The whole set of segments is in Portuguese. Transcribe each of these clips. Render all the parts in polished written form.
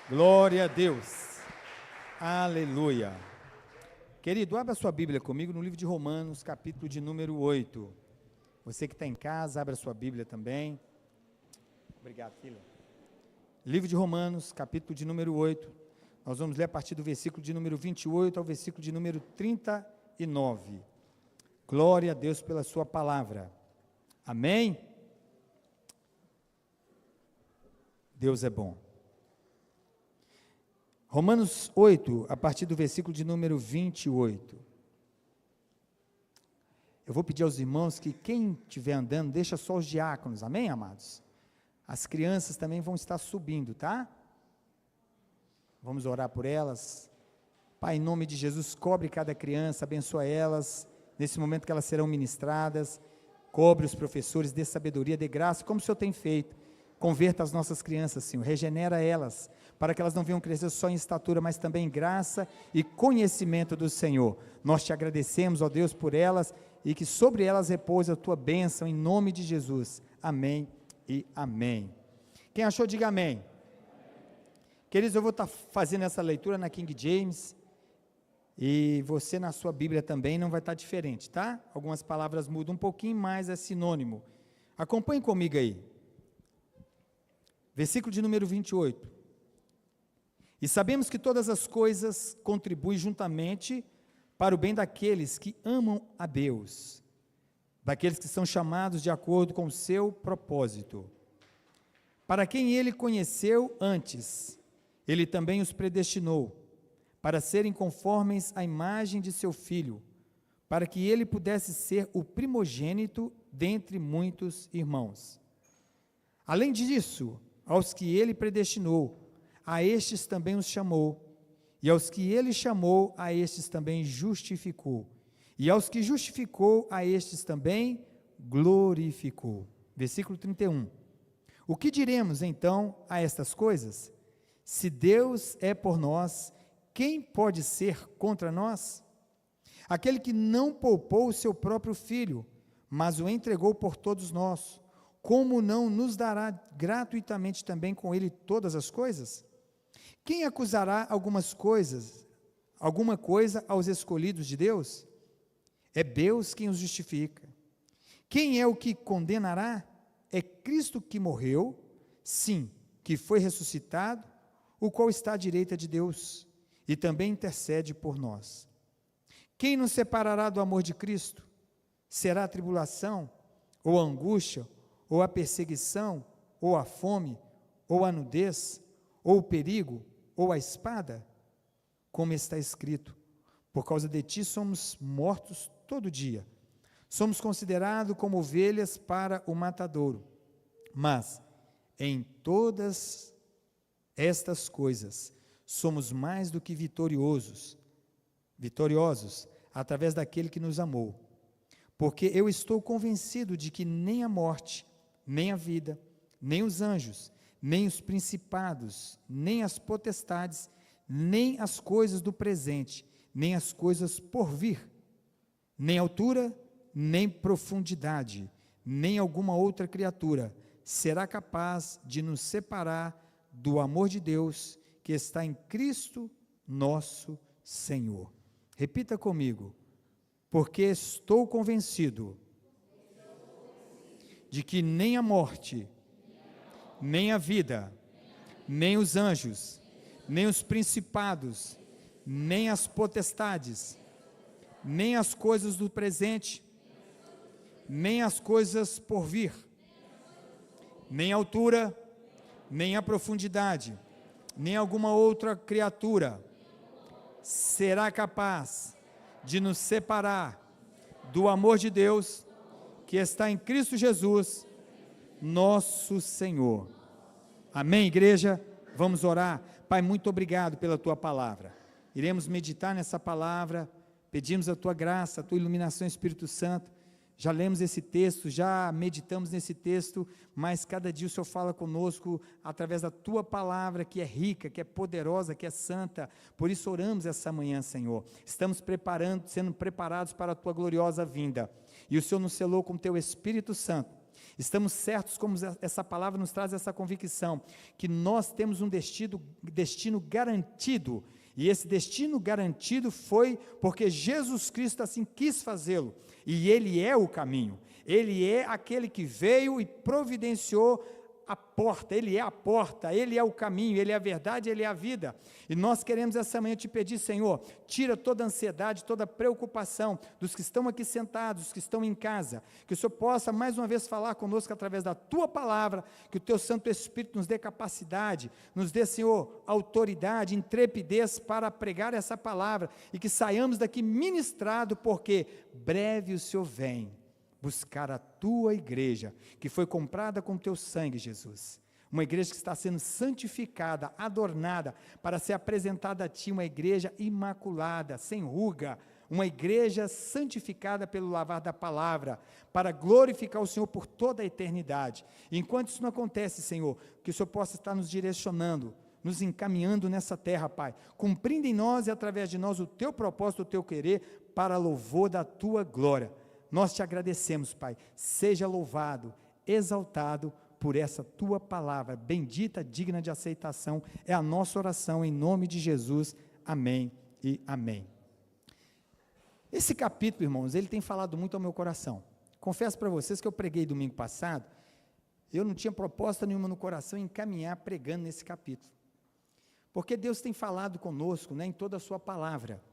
Glória a Deus. Aleluia. Querido, abra sua Bíblia comigo no livro de Romanos, capítulo de número 8. Você que está em casa, abra sua Bíblia também. Obrigado, filha. Livro de Romanos, capítulo de número 8. Nós vamos ler a partir do versículo de número 28 ao versículo de número 39. Glória a Deus pela sua palavra. Amém? Deus é bom. Romanos 8, a partir do versículo de número 28. Eu vou pedir aos irmãos que quem estiver andando, deixa só os diáconos, amém, amados? As crianças também vão estar subindo, tá? Vamos orar por elas. Pai, em nome de Jesus, cobre cada criança, abençoa elas, nesse momento que elas serão ministradas, cobre os professores, dê sabedoria, dê graça, como o Senhor tem feito. Converta as nossas crianças, Senhor, regenera elas, para que elas não venham crescer só em estatura, mas também em graça e conhecimento do Senhor. Nós te agradecemos, ó Deus, por elas, e que sobre elas repouse a tua bênção, em nome de Jesus. Amém e amém. Quem achou, diga amém. Queridos, eu vou estar fazendo essa leitura na King James, e você na sua Bíblia também não vai estar diferente, tá? Algumas palavras mudam um pouquinho, mas é sinônimo. Acompanhe comigo aí. Versículo de número 28. E sabemos que todas as coisas contribuem juntamente para o bem daqueles que amam a Deus, daqueles que são chamados de acordo com o seu propósito. Para quem ele conheceu antes, ele também os predestinou, para serem conformes à imagem de seu Filho, para que ele pudesse ser o primogênito dentre muitos irmãos. Além disso, aos que ele predestinou, a estes também os chamou, e aos que ele chamou, a estes também justificou, e aos que justificou, a estes também glorificou. Versículo 31. O que diremos então a estas coisas? Se Deus é por nós, quem pode ser contra nós? Aquele que não poupou o seu próprio filho, mas o entregou por todos nós, como não nos dará gratuitamente também com ele todas as coisas? Quem acusará alguma coisa aos escolhidos de Deus? É Deus quem os justifica. Quem é o que condenará? É Cristo que morreu, sim, que foi ressuscitado, o qual está à direita de Deus, e também intercede por nós. Quem nos separará do amor de Cristo? Será a tribulação, ou a angústia, ou a perseguição, ou a fome, ou a nudez, ou o perigo, ou a espada? Como está escrito, por causa de ti somos mortos todo dia, somos considerados como ovelhas para o matadouro, mas em todas estas coisas somos mais do que vitoriosos, através daquele que nos amou, porque eu estou convencido de que nem a morte, nem a vida, nem os anjos, nem os principados, nem as potestades, nem as coisas do presente, nem as coisas por vir, nem altura, nem profundidade, nem alguma outra criatura será capaz de nos separar do amor de Deus que está em Cristo nosso Senhor. Repita comigo, porque estou convencido de que nem a morte, nem a vida, nem os anjos, nem os principados, nem as potestades, nem as coisas do presente, nem as coisas por vir, nem a altura, nem a profundidade, nem alguma outra criatura será capaz de nos separar do amor de Deus que está em Cristo Jesus, nosso Senhor. Amém, igreja? Vamos orar. Pai, muito obrigado pela tua palavra. Iremos meditar nessa palavra, pedimos a tua graça, a tua iluminação, Espírito Santo. Já lemos esse texto, já meditamos nesse texto, mas cada dia o Senhor fala conosco através da tua palavra, que é rica, que é poderosa, que é santa. Por isso oramos essa manhã, Senhor. Estamos sendo preparados para a tua gloriosa vinda. E o Senhor nos selou com o teu Espírito Santo. Estamos certos, como essa palavra nos traz essa convicção, que nós temos um destino garantido, e esse destino garantido foi porque Jesus Cristo assim quis fazê-lo, e Ele é o caminho, Ele é aquele que veio e providenciou a porta, Ele é a porta, Ele é o caminho, Ele é a verdade, Ele é a vida. E nós queremos essa manhã te pedir, Senhor, tira toda a ansiedade, toda a preocupação dos que estão aqui sentados, dos que estão em casa, que o Senhor possa mais uma vez falar conosco através da Tua palavra, que o Teu Santo Espírito nos dê capacidade, nos dê, Senhor, autoridade, intrepidez para pregar essa palavra, e que saiamos daqui ministrado, porque breve o Senhor vem buscar a Tua igreja, que foi comprada com Teu sangue, Jesus, uma igreja que está sendo santificada, adornada, para ser apresentada a Ti, uma igreja imaculada, sem ruga, uma igreja santificada pelo lavar da palavra, para glorificar o Senhor por toda a eternidade. E enquanto isso não acontece, Senhor, que o Senhor possa estar nos direcionando, nos encaminhando nessa terra, Pai, cumprindo em nós e através de nós o Teu propósito, o Teu querer, para louvor da Tua glória. Nós te agradecemos, Pai, seja louvado, exaltado por essa Tua palavra, bendita, digna de aceitação, é a nossa oração em nome de Jesus, amém e amém. Esse capítulo, irmãos, ele tem falado muito ao meu coração. Confesso para vocês que eu preguei domingo passado, eu não tinha proposta nenhuma no coração em caminhar pregando nesse capítulo, porque Deus tem falado conosco, né, em toda a sua palavra.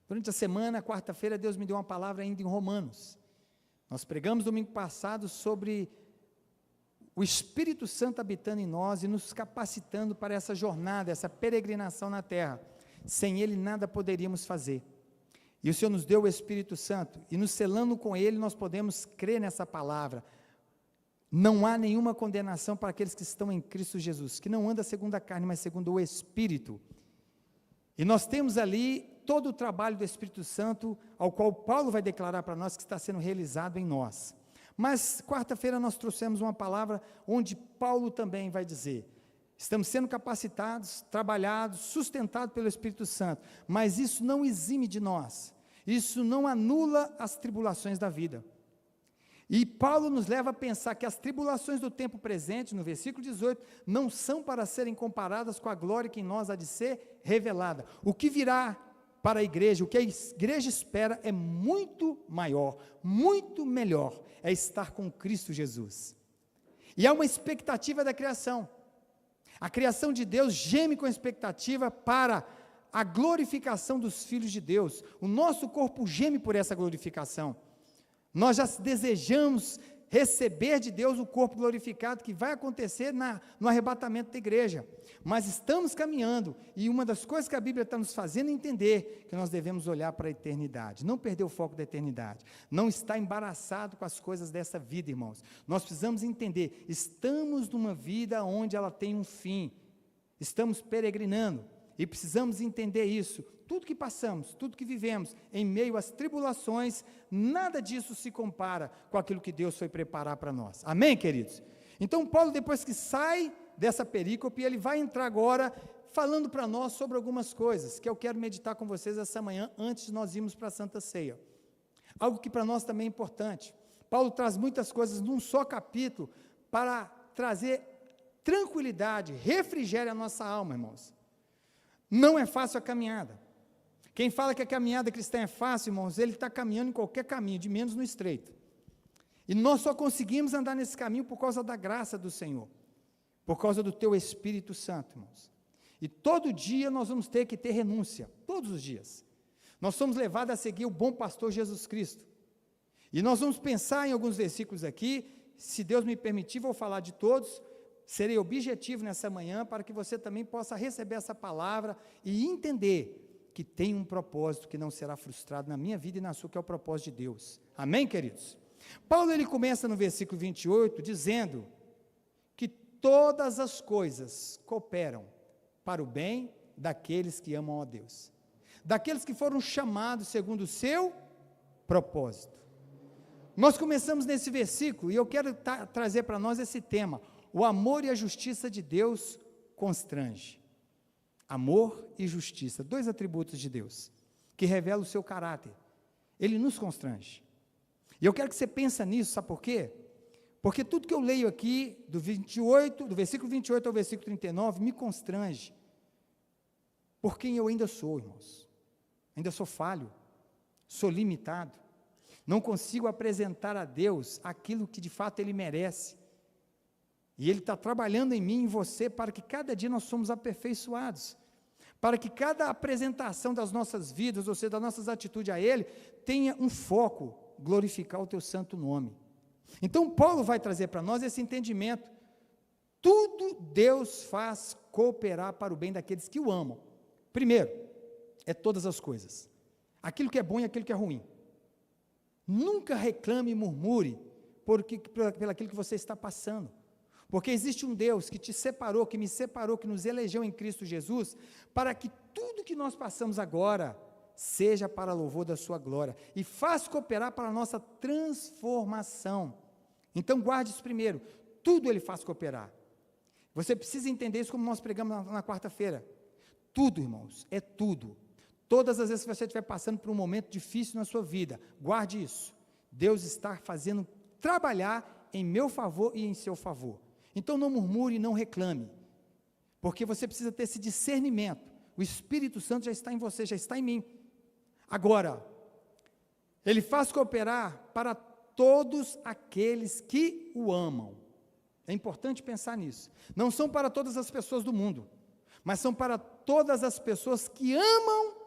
Durante a semana, quarta-feira, Deus me deu uma palavra ainda em Romanos. Nós pregamos domingo passado sobre o Espírito Santo habitando em nós e nos capacitando para essa jornada, essa peregrinação na terra. Sem Ele nada poderíamos fazer. E o Senhor nos deu o Espírito Santo, e nos selando com Ele, nós podemos crer nessa palavra. Não há nenhuma condenação para aqueles que estão em Cristo Jesus, que não anda segundo a carne, mas segundo o Espírito. E nós temos ali todo o trabalho do Espírito Santo, ao qual Paulo vai declarar para nós que está sendo realizado em nós. Mas quarta-feira nós trouxemos uma palavra onde Paulo também vai dizer, estamos sendo capacitados, trabalhados, sustentados pelo Espírito Santo, mas isso não exime de nós, isso não anula as tribulações da vida. E Paulo nos leva a pensar que as tribulações do tempo presente, no versículo 18, não são para serem comparadas com a glória que em nós há de ser revelada. O que virá para a igreja, o que a igreja espera é muito maior, muito melhor, é estar com Cristo Jesus. E há uma expectativa da criação. A criação de Deus geme com expectativa para a glorificação dos filhos de Deus. O nosso corpo geme por essa glorificação. Nós já desejamos receber de Deus o corpo glorificado que vai acontecer no arrebatamento da igreja, mas estamos caminhando, e uma das coisas que a Bíblia está nos fazendo entender, que nós devemos olhar para a eternidade, não perder o foco da eternidade, não estar embaraçado com as coisas dessa vida, irmãos. Nós precisamos entender, estamos numa vida onde ela tem um fim, estamos peregrinando, e precisamos entender isso. Tudo que passamos, tudo que vivemos, em meio às tribulações, nada disso se compara com aquilo que Deus foi preparar para nós. Amém, queridos? Então, Paulo, depois que sai dessa perícope, ele vai entrar agora falando para nós sobre algumas coisas, que eu quero meditar com vocês essa manhã, antes de nós irmos para a Santa Ceia. Algo que para nós também é importante. Paulo traz muitas coisas num só capítulo, para trazer tranquilidade, refrigério à nossa alma, irmãos. Não é fácil a caminhada. Quem fala que a caminhada cristã é fácil, irmãos, ele está caminhando em qualquer caminho, de menos no estreito. E nós só conseguimos andar nesse caminho por causa da graça do Senhor, por causa do Teu Espírito Santo, irmãos. E todo dia nós vamos ter que ter renúncia, todos os dias. Nós somos levados a seguir o bom pastor Jesus Cristo. E nós vamos pensar em alguns versículos aqui, se Deus me permitir, vou falar de todos, serei objetivo nessa manhã, para que você também possa receber essa palavra e entender que tem um propósito que não será frustrado na minha vida e na sua, que é o propósito de Deus. Amém, queridos? Paulo, ele começa no versículo 28, dizendo que todas as coisas cooperam para o bem daqueles que amam a Deus, daqueles que foram chamados segundo o seu propósito. Nós começamos nesse versículo, e eu quero trazer para nós esse tema: o amor e a justiça de Deus constrange. Amor e justiça, dois atributos de Deus, que revelam o seu caráter. Ele nos constrange. E eu quero que você pense nisso, sabe por quê? Porque tudo que eu leio aqui, do versículo 28 ao versículo 39, me constrange. Por quem eu ainda sou, irmãos. Ainda sou falho, sou limitado. Não consigo apresentar a Deus aquilo que de fato Ele merece. E Ele está trabalhando em mim e em você para que cada dia nós somos aperfeiçoados. Para que cada apresentação das nossas vidas, ou seja, das nossas atitudes a Ele, tenha um foco, glorificar o Teu santo nome. Então Paulo vai trazer para nós esse entendimento. Tudo Deus faz cooperar para o bem daqueles que o amam. Primeiro, é todas as coisas. Aquilo que é bom e aquilo que é ruim. Nunca reclame e murmure pelaquilo que você está passando. Porque existe um Deus que te separou, que me separou, que nos elegeu em Cristo Jesus, para que tudo que nós passamos agora seja para louvor da sua glória. E faz cooperar para a nossa transformação. Então guarde isso primeiro. Tudo Ele faz cooperar. Você precisa entender isso como nós pregamos na quarta-feira. Tudo, irmãos, é tudo. Todas as vezes que você estiver passando por um momento difícil na sua vida, guarde isso. Deus está fazendo trabalhar em meu favor e em seu favor. Então não murmure, não reclame, porque você precisa ter esse discernimento. O Espírito Santo já está em você, já está em mim. Agora, Ele faz cooperar para todos aqueles que o amam. É importante pensar nisso. Não são para todas as pessoas do mundo, mas são para todas as pessoas que amam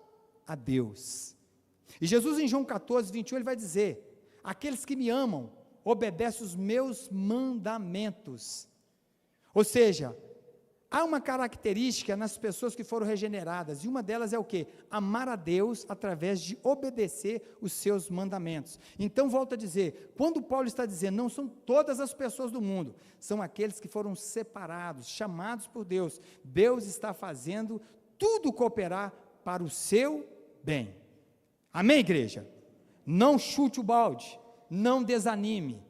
a Deus. E Jesus em João 14, 21, Ele vai dizer: aqueles que me amam, obedecem os meus mandamentos. Ou seja, há uma característica nas pessoas que foram regeneradas, e uma delas é o quê? Amar a Deus através de obedecer os seus mandamentos. Então, volto a dizer, quando Paulo está dizendo, não são todas as pessoas do mundo, são aqueles que foram separados, chamados por Deus. Deus está fazendo tudo cooperar para o seu bem. Amém, igreja? Não chute o balde, não desanime.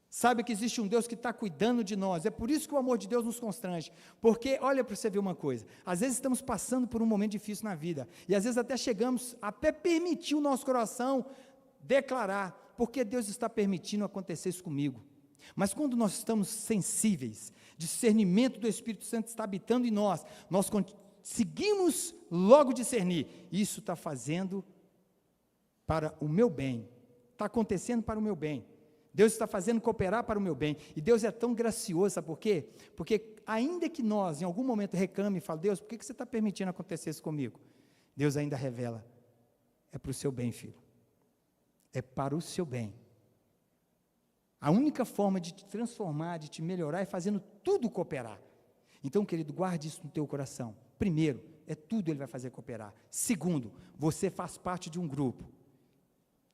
Sabe que existe um Deus que está cuidando de nós. É por isso que o amor de Deus nos constrange. Porque, olha para você ver uma coisa, às vezes estamos passando por um momento difícil na vida, e às vezes até chegamos, até permitir o nosso coração declarar, porque Deus está permitindo acontecer isso comigo. Mas quando nós estamos sensíveis, discernimento do Espírito Santo está habitando em nós, nós conseguimos logo discernir, isso está fazendo para o meu bem, está acontecendo para o meu bem. Deus está fazendo cooperar para o meu bem, e Deus é tão gracioso, sabe por quê? Porque ainda que nós, em algum momento, reclame e fale, Deus, por que você está permitindo acontecer isso comigo? Deus ainda revela, é para o seu bem, filho, é para o seu bem. A única forma de te transformar, de te melhorar, é fazendo tudo cooperar. Então, querido, guarde isso no teu coração. Primeiro, é tudo Ele vai fazer cooperar. Segundo, você faz parte de um grupo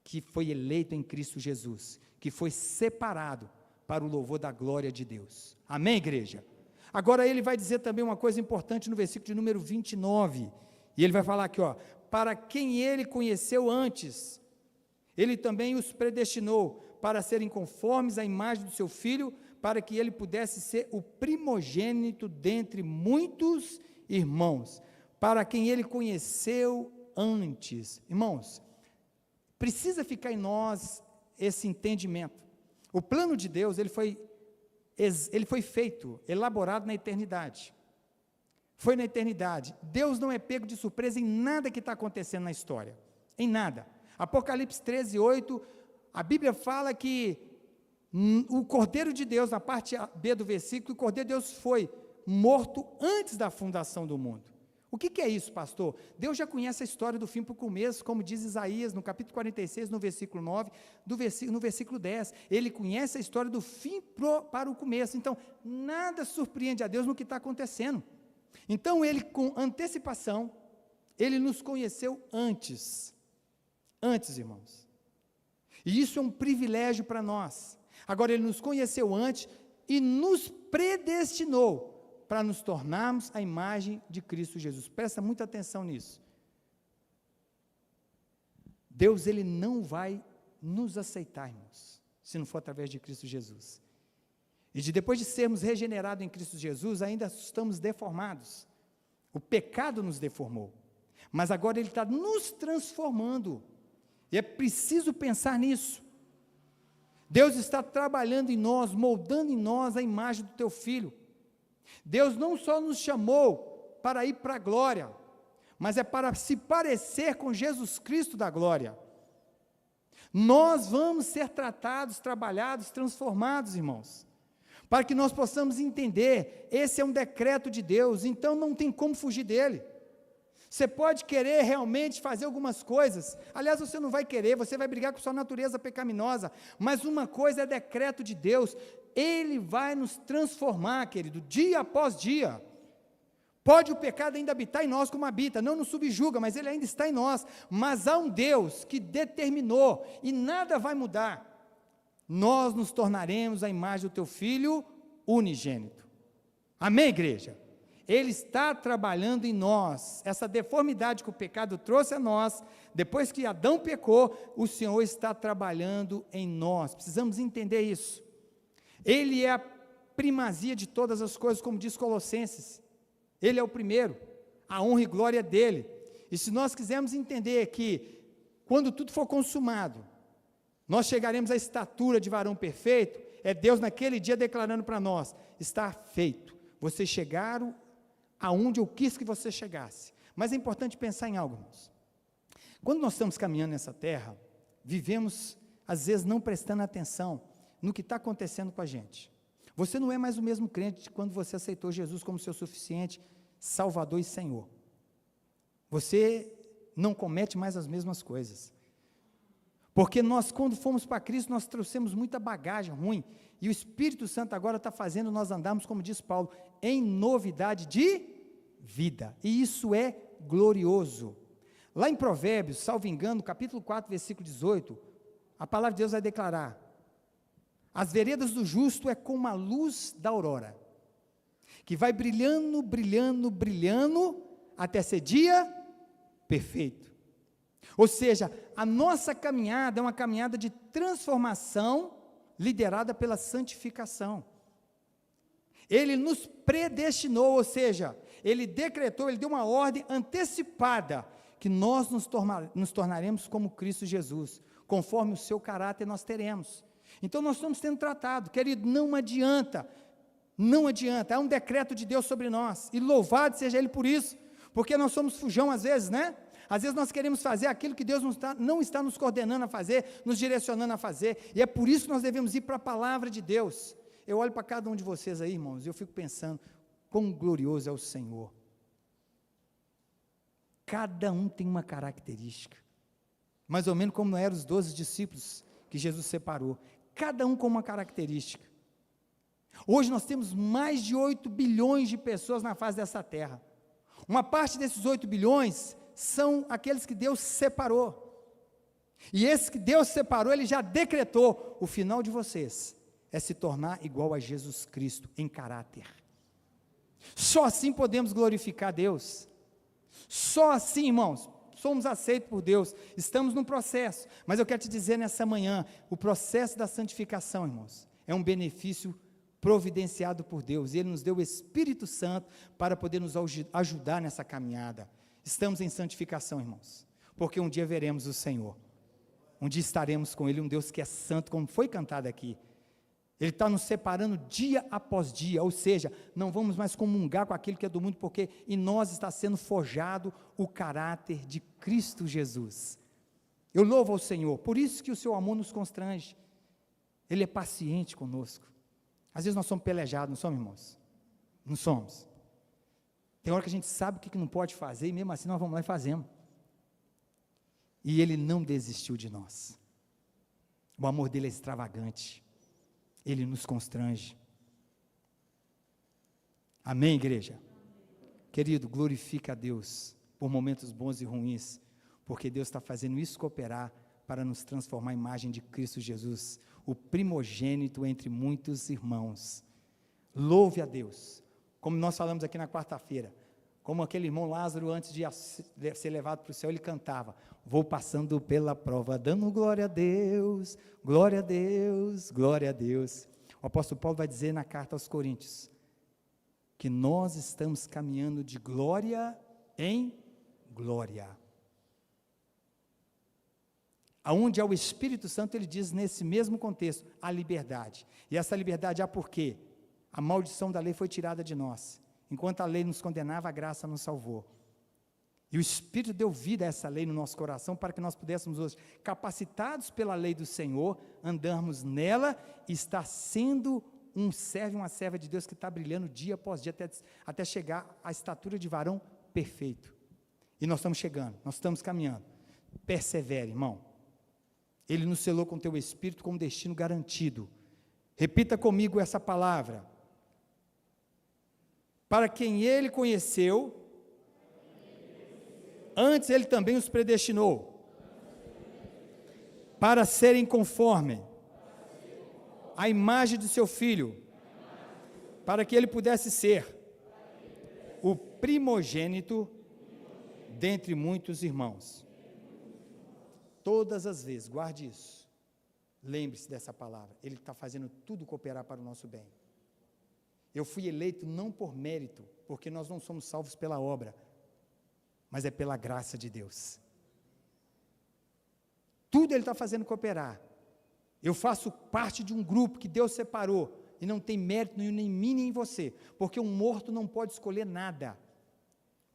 que foi eleito em Cristo Jesus, que foi separado para o louvor da glória de Deus. Amém, igreja? Agora ele vai dizer também uma coisa importante no versículo de número 29, e ele vai falar aqui, ó, para quem Ele conheceu antes, Ele também os predestinou para serem conformes à imagem do seu Filho, para que Ele pudesse ser o primogênito dentre muitos irmãos, para quem Ele conheceu antes. Irmãos, precisa ficar em nós esse entendimento. O plano de Deus, ele foi feito, elaborado na eternidade. Foi na eternidade. Deus não é pego de surpresa em nada que está acontecendo na história. Em nada. Apocalipse 13, 8, a Bíblia fala que o Cordeiro de Deus, na parte B do versículo, o Cordeiro de Deus foi morto antes da fundação do mundo. O que é isso, pastor? Deus já conhece a história do fim para o começo, como diz Isaías, no capítulo 46, no versículo 9, no versículo 10. Ele conhece a história do fim para o começo. Então, nada surpreende a Deus no que está acontecendo. Então, Ele, com antecipação, Ele nos conheceu antes. Antes, irmãos. E isso é um privilégio para nós. Agora, Ele nos conheceu antes e nos predestinou para nos tornarmos a imagem de Cristo Jesus. Presta muita atenção nisso. Deus, Ele não vai nos aceitar, irmãos, se não for através de Cristo Jesus. E depois de sermos regenerados em Cristo Jesus, ainda estamos deformados. O pecado nos deformou. Mas agora Ele está nos transformando. E é preciso pensar nisso. Deus está trabalhando em nós, moldando em nós a imagem do teu Filho. Deus não só nos chamou para ir para a glória, mas é para se parecer com Jesus Cristo da glória. Nós vamos ser tratados, trabalhados, transformados, irmãos, para que nós possamos entender, esse é um decreto de Deus, então não tem como fugir dele. Você pode querer realmente fazer algumas coisas, aliás, você não vai querer, você vai brigar com sua natureza pecaminosa, mas uma coisa é decreto de Deus, Ele vai nos transformar, querido, dia após dia. Pode o pecado ainda habitar em nós como habita, não nos subjuga, mas ele ainda está em nós, mas há um Deus que determinou, e nada vai mudar, nós nos tornaremos a imagem do teu Filho unigênito. Amém, igreja? Ele está trabalhando em nós, essa deformidade que o pecado trouxe a nós, depois que Adão pecou, o Senhor está trabalhando em nós, precisamos entender isso. Ele é a primazia de todas as coisas, como diz Colossenses, Ele é o primeiro, a honra e glória dele, e se nós quisermos entender que, quando tudo for consumado, nós chegaremos à estatura de varão perfeito, é Deus naquele dia declarando para nós, está feito, vocês chegaram aonde eu quis que você chegasse. Mas é importante pensar em algo, irmãos. Quando nós estamos caminhando nessa terra, vivemos, às vezes, não prestando atenção no que está acontecendo com a gente. Você não é mais o mesmo crente de quando você aceitou Jesus como seu suficiente Salvador e Senhor. Você não comete mais as mesmas coisas. Porque nós, quando fomos para Cristo, nós trouxemos muita bagagem ruim, e o Espírito Santo agora está fazendo nós andarmos, como diz Paulo, em novidade de vida, e isso é glorioso. Lá em Provérbios, salvo engano, capítulo 4, versículo 18, a palavra de Deus vai declarar, as veredas do justo é como a luz da aurora, que vai brilhando, brilhando, brilhando, até ser dia perfeito. Ou seja, a nossa caminhada é uma caminhada de transformação, liderada pela santificação. Ele nos predestinou, ou seja, Ele decretou, Ele deu uma ordem antecipada, que nós nos tornaremos como Cristo Jesus, conforme o seu caráter nós teremos. Então nós estamos sendo tratados, querido, não adianta, há um decreto de Deus sobre nós, e louvado seja Ele por isso, porque nós somos fujão às vezes, né? Às vezes nós queremos fazer aquilo que Deus não está nos coordenando a fazer, nos direcionando a fazer, e é por isso que nós devemos ir para a palavra de Deus. Eu olho para cada um de vocês aí, irmãos, e eu fico pensando, quão glorioso é o Senhor. Cada um tem uma característica, mais ou menos como eram os 12 discípulos que Jesus separou, cada um com uma característica. Hoje nós temos mais de 8 bilhões de pessoas na face dessa terra, uma parte desses 8 bilhões, são aqueles que Deus separou, e esses que Deus separou, Ele já decretou, o final de vocês é se tornar igual a Jesus Cristo em caráter. Só assim podemos glorificar Deus, só assim, irmãos, somos aceitos por Deus, estamos num processo, mas eu quero te dizer nessa manhã, o processo da santificação, irmãos, é um benefício providenciado por Deus, e Ele nos deu o Espírito Santo para poder nos ajudar nessa caminhada. Estamos em santificação, irmãos, porque um dia veremos o Senhor, um dia estaremos com Ele, um Deus que é santo, como foi cantado aqui. Ele está nos separando dia após dia, ou seja, não vamos mais comungar com aquilo que é do mundo, porque em nós está sendo forjado o caráter de Cristo Jesus. Eu louvo ao Senhor, por isso que o seu amor nos constrange, Ele é paciente conosco. Às vezes nós somos pelejados, não somos, irmãos? Não somos. Tem hora que a gente sabe o que não pode fazer, e mesmo assim nós vamos lá e fazemos. E Ele não desistiu de nós. O amor dele é extravagante. Ele nos constrange. Amém, igreja? Querido, glorifica a Deus por momentos bons e ruins, porque Deus está fazendo isso cooperar para nos transformar em imagem de Cristo Jesus, o primogênito entre muitos irmãos. Louve a Deus, como nós falamos aqui na quarta-feira, como aquele irmão Lázaro, antes de ser levado para o céu, ele cantava, vou passando pela prova, dando glória a Deus, glória a Deus, glória a Deus. O apóstolo Paulo vai dizer na carta aos Coríntios, que nós estamos caminhando de glória em glória. Aonde há o Espírito Santo, ele diz nesse mesmo contexto, a liberdade. E essa liberdade há por quê? A maldição da lei foi tirada de nós. Enquanto a lei nos condenava, a graça nos salvou. E o Espírito deu vida a essa lei no nosso coração, para que nós pudéssemos hoje, capacitados pela lei do Senhor, andarmos nela e estar sendo um servo e uma serva de Deus que está brilhando dia após dia, até chegar à estatura de varão perfeito. E nós estamos chegando, nós estamos caminhando. Persevere, irmão. Ele nos selou com teu Espírito com um destino garantido. Repita comigo essa palavra. Para quem ele conheceu, antes ele também os predestinou, para serem conforme a imagem de seu Filho, para que ele pudesse ser o primogênito dentre muitos irmãos. Todas as vezes, guarde isso, lembre-se dessa palavra, ele está fazendo tudo cooperar para o nosso bem. Eu fui eleito não por mérito, porque nós não somos salvos pela obra, mas é pela graça de Deus. Tudo ele está fazendo cooperar. Eu faço parte de um grupo que Deus separou, e não tem mérito nenhum nem em mim nem em você, porque um morto não pode escolher nada.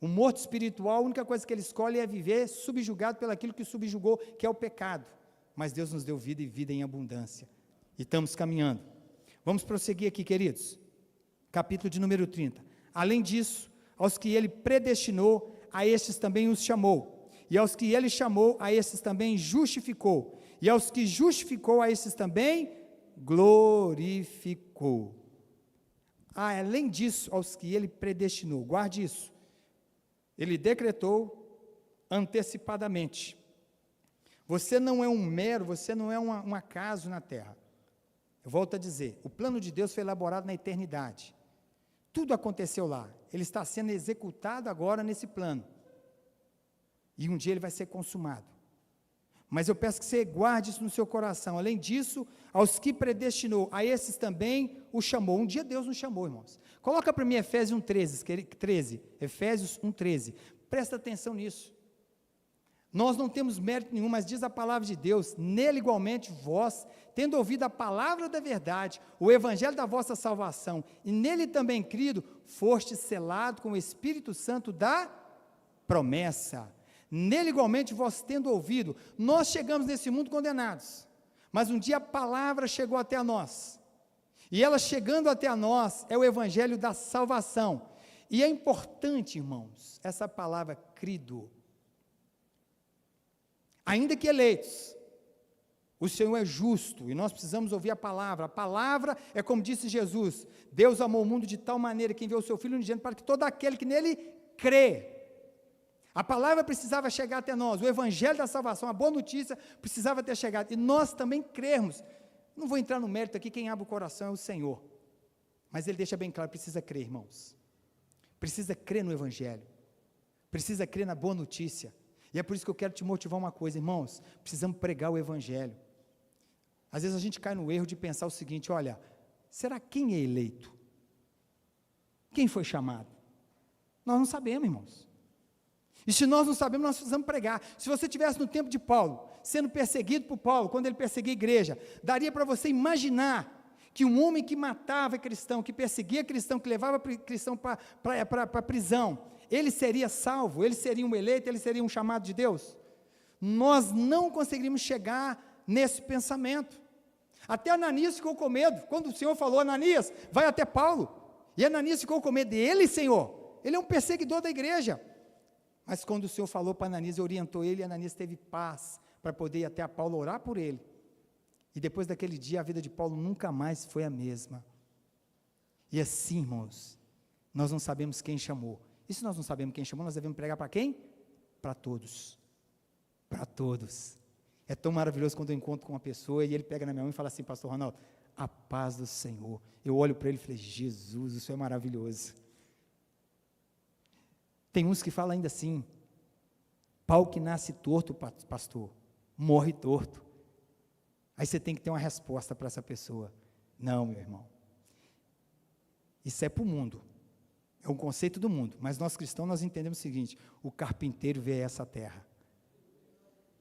Um morto espiritual, a única coisa que ele escolhe é viver subjugado pelaquilo que o subjugou, que é o pecado. Mas Deus nos deu vida e vida em abundância. E estamos caminhando. Vamos prosseguir aqui, queridos. Capítulo de número 30. Além disso, aos que ele predestinou, a estes também os chamou. E aos que ele chamou, a estes também justificou. E aos que justificou, a estes também glorificou. Além disso, aos que ele predestinou. Guarde isso. Ele decretou antecipadamente. Você não é um mero, você não é um acaso na terra. Eu volto a dizer, o plano de Deus foi elaborado na eternidade. Tudo aconteceu lá. Ele está sendo executado agora nesse plano. E um dia ele vai ser consumado. Mas eu peço que você guarde isso no seu coração. Além disso, aos que predestinou, a esses também o chamou. Um dia Deus nos chamou, irmãos. Coloca para mim Efésios 1:13. Efésios 1:13. Presta atenção nisso. Nós não temos mérito nenhum, mas diz a palavra de Deus, nele igualmente vós, tendo ouvido a palavra da verdade, o evangelho da vossa salvação, e nele também crido, foste selado com o Espírito Santo da promessa. Nele igualmente vós tendo ouvido, nós chegamos nesse mundo condenados, mas um dia a palavra chegou até a nós, e ela chegando até a nós, é o evangelho da salvação, e é importante, irmãos, essa palavra crido, ainda que eleitos, o Senhor é justo, e nós precisamos ouvir a palavra é como disse Jesus, Deus amou o mundo de tal maneira que enviou o seu Filho unigênito, para que todo aquele que nele crê, a palavra precisava chegar até nós, o evangelho da salvação, a boa notícia precisava ter chegado, e nós também crermos, não vou entrar no mérito aqui, quem abre o coração é o Senhor, mas ele deixa bem claro, precisa crer, irmãos, precisa crer no evangelho, precisa crer na boa notícia, e é por isso que eu quero te motivar uma coisa, irmãos, precisamos pregar o evangelho. Às vezes a gente cai no erro de pensar o seguinte, olha, será quem é eleito? Quem foi chamado? Nós não sabemos, irmãos. E se nós não sabemos, nós precisamos pregar. Se você estivesse no tempo de Paulo, sendo perseguido por Paulo, quando ele perseguia a igreja, daria para você imaginar que um homem que matava cristão, que perseguia cristão, que levava cristão para a prisão, ele seria salvo, ele seria um eleito, ele seria um chamado de Deus? Nós não conseguiríamos chegar nesse pensamento. Até Ananias ficou com medo, quando o Senhor falou, Ananias, vai até Paulo, e Ananias ficou com medo dele, Senhor, ele é um perseguidor da igreja, mas quando o Senhor falou para Ananias, orientou ele, e Ananias teve paz, para poder ir até a Paulo orar por ele, e depois daquele dia, a vida de Paulo nunca mais foi a mesma, e assim, irmãos, nós não sabemos quem chamou, e se nós não sabemos quem chamou, nós devemos pregar para quem? Para todos, é tão maravilhoso quando eu encontro com uma pessoa, e ele pega na minha mão e fala assim, pastor Ronaldo, a paz do Senhor, eu olho para ele e falei, Jesus, isso é maravilhoso, tem uns que falam ainda assim, pau que nasce torto, pastor, morre torto, aí você tem que ter uma resposta para essa pessoa, não meu irmão, isso é para o mundo, é um conceito do mundo, mas nós cristãos nós entendemos o seguinte, o carpinteiro vê essa terra,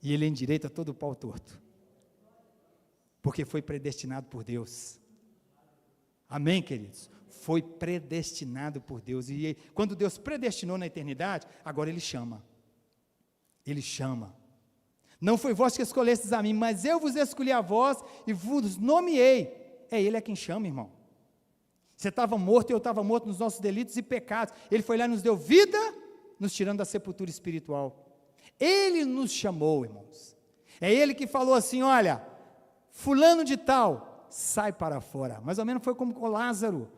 e ele endireita todo o pau torto, porque foi predestinado por Deus. Amém, queridos? Foi predestinado por Deus, e quando Deus predestinou na eternidade, agora Ele chama. Ele chama. Não foi vós que escolhestes a mim, mas eu vos escolhi a vós e vos nomeei. É Ele quem chama, irmão. Você estava morto, eu estava morto nos nossos delitos e pecados. Ele foi lá e nos deu vida, nos tirando da sepultura espiritual. Ele nos chamou, irmãos. É Ele que falou assim, olha, fulano de tal, sai para fora. Mais ou menos foi como com Lázaro.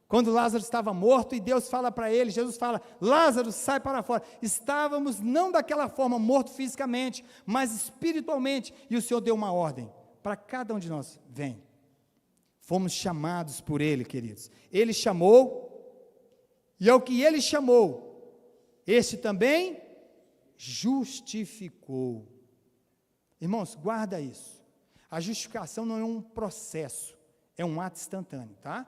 Quando Lázaro estava morto e Deus fala para ele, Jesus fala, Lázaro, sai para fora. Estávamos não daquela forma, morto fisicamente, mas espiritualmente, e o Senhor deu uma ordem para cada um de nós, vem. Fomos chamados por Ele, queridos. Ele chamou, e ao que Ele chamou, este também justificou. Irmãos, guarda isso. A justificação não é um processo, é um ato instantâneo, tá?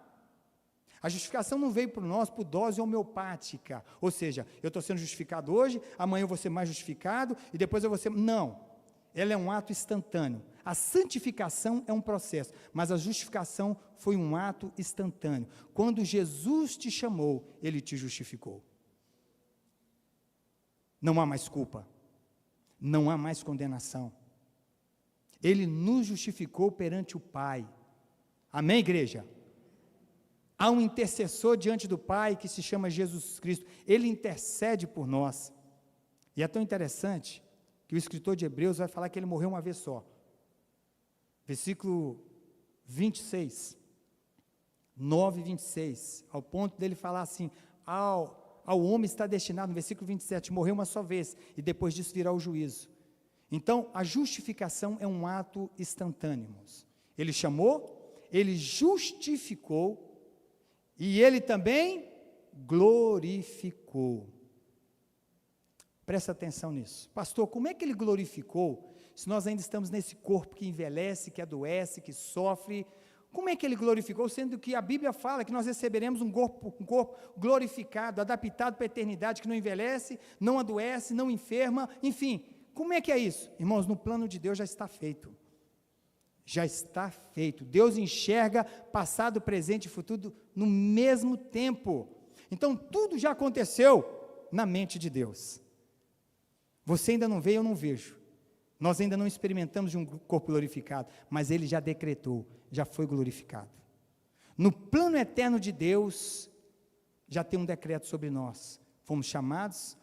A justificação não veio para nós por dose homeopática, ou seja, eu estou sendo justificado hoje, amanhã eu vou ser mais justificado, e depois eu vou ser... Não, ela é um ato instantâneo. A santificação é um processo, mas a justificação foi um ato instantâneo. Quando Jesus te chamou, Ele te justificou. Não há mais culpa, não há mais condenação. Ele nos justificou perante o Pai. Amém, igreja? Há um intercessor diante do Pai que se chama Jesus Cristo. Ele intercede por nós. E é tão interessante que o escritor de Hebreus vai falar que ele morreu uma vez só. Versículo 26, 9 e 26, ao ponto dele falar assim, ao homem está destinado, no versículo 27, morreu uma só vez, e depois disso virá o juízo. Então, a justificação é um ato instantâneo, irmãos. Ele chamou, ele justificou, e ele também glorificou. Presta atenção nisso. Pastor, como é que ele glorificou, se nós ainda estamos nesse corpo que envelhece, que adoece, que sofre? Como é que ele glorificou, sendo que a Bíblia fala que nós receberemos um corpo glorificado, adaptado para a eternidade, que não envelhece, não adoece, não enferma, enfim, como é que é isso? Irmãos, no plano de Deus já está feito. Já está feito. Deus enxerga passado, presente e futuro no mesmo tempo. Então, tudo já aconteceu na mente de Deus. Você ainda não vê, eu não vejo. Nós ainda não experimentamos de um corpo glorificado, mas Ele já decretou, já foi glorificado. No plano eterno de Deus, já tem um decreto sobre nós. Fomos chamados,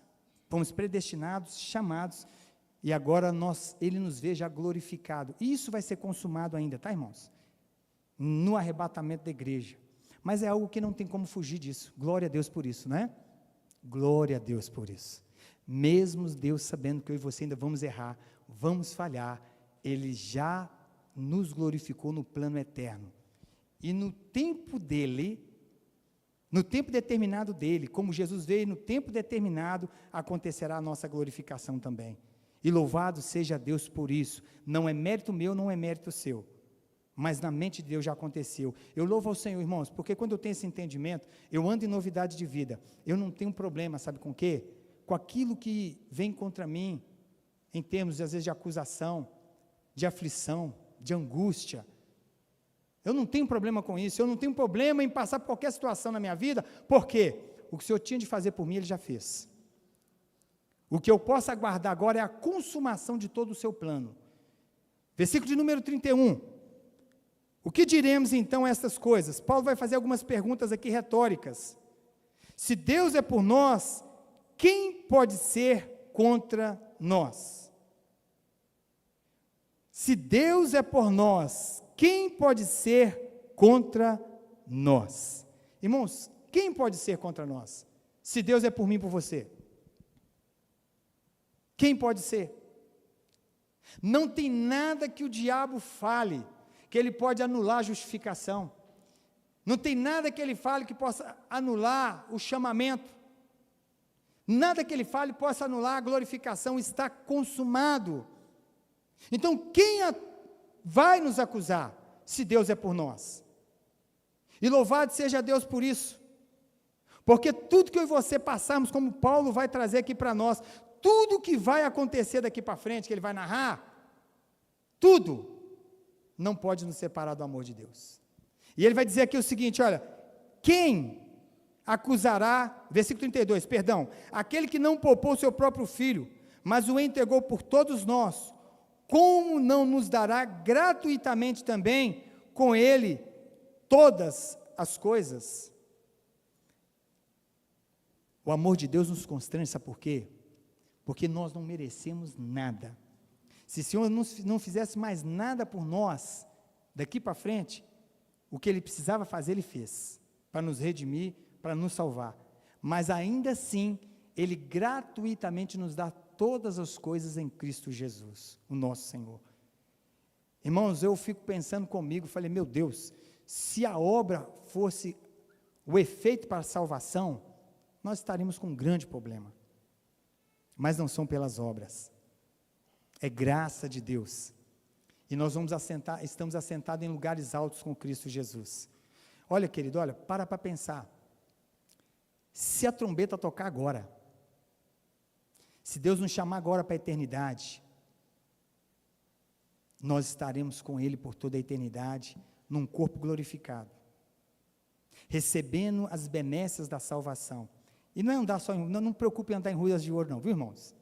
fomos predestinados, chamados, e agora Ele nos vê já glorificado. E isso vai ser consumado ainda, tá, irmãos? No arrebatamento da igreja. Mas é algo que não tem como fugir disso. Glória a Deus por isso, né? Glória a Deus por isso. Mesmo Deus sabendo que eu e você ainda vamos errar, vamos falhar, Ele já nos glorificou no plano eterno. E no tempo dEle, no tempo determinado dEle, como Jesus veio no tempo determinado, acontecerá a nossa glorificação também. E louvado seja Deus por isso. Não é mérito meu, não é mérito seu, mas na mente de Deus já aconteceu. Eu louvo ao Senhor, irmãos, porque quando eu tenho esse entendimento, eu ando em novidade de vida. Eu não tenho problema, sabe com o quê? Com aquilo que vem contra mim, em termos, às vezes, de acusação, de aflição, de angústia. Eu não tenho problema com isso, eu não tenho problema em passar por qualquer situação na minha vida, porque o que o Senhor tinha de fazer por mim, Ele já fez. O que eu posso aguardar agora é a consumação de todo o seu plano. Versículo de número 31. O que diremos então a estas coisas? Paulo vai fazer algumas perguntas aqui retóricas. Se Deus é por nós, quem pode ser contra nós? Se Deus é por nós, quem pode ser contra nós? Irmãos, quem pode ser contra nós? Se Deus é por mim e por você. Quem pode ser? Não tem nada que o diabo fale, que ele pode anular a justificação. Não tem nada que ele fale que possa anular o chamamento. Nada que ele fale possa anular a glorificação, está consumado. Então, quem vai nos acusar, se Deus é por nós? E louvado seja Deus por isso, porque tudo que eu e você passamos, como Paulo vai trazer aqui para nós, tudo que vai acontecer daqui para frente, que ele vai narrar, tudo não pode nos separar do amor de Deus. E ele vai dizer aqui o seguinte, olha, quem acusará, versículo 32, perdão, aquele que não poupou seu próprio filho, mas o entregou por todos nós, como não nos dará gratuitamente também com ele todas as coisas? O amor de Deus nos constrange, sabe por quê? Porque nós não merecemos nada. Se o Senhor não fizesse mais nada por nós, daqui para frente, o que Ele precisava fazer, Ele fez, para nos redimir, para nos salvar. Mas ainda assim, Ele gratuitamente nos dá todas as coisas em Cristo Jesus, o nosso Senhor. Irmãos, eu fico pensando comigo, falei, meu Deus, se a obra fosse o efeito para a salvação, nós estaríamos com um grande problema. Mas não são pelas obras, é graça de Deus. E nós estamos assentados em lugares altos com Cristo Jesus. Olha, querido, olha, para pensar. Se a trombeta tocar agora, se Deus nos chamar agora para a eternidade, nós estaremos com Ele por toda a eternidade, num corpo glorificado, recebendo as benécias da salvação. E não é andar só, não preocupe em andar em ruas de ouro não, viu, irmãos?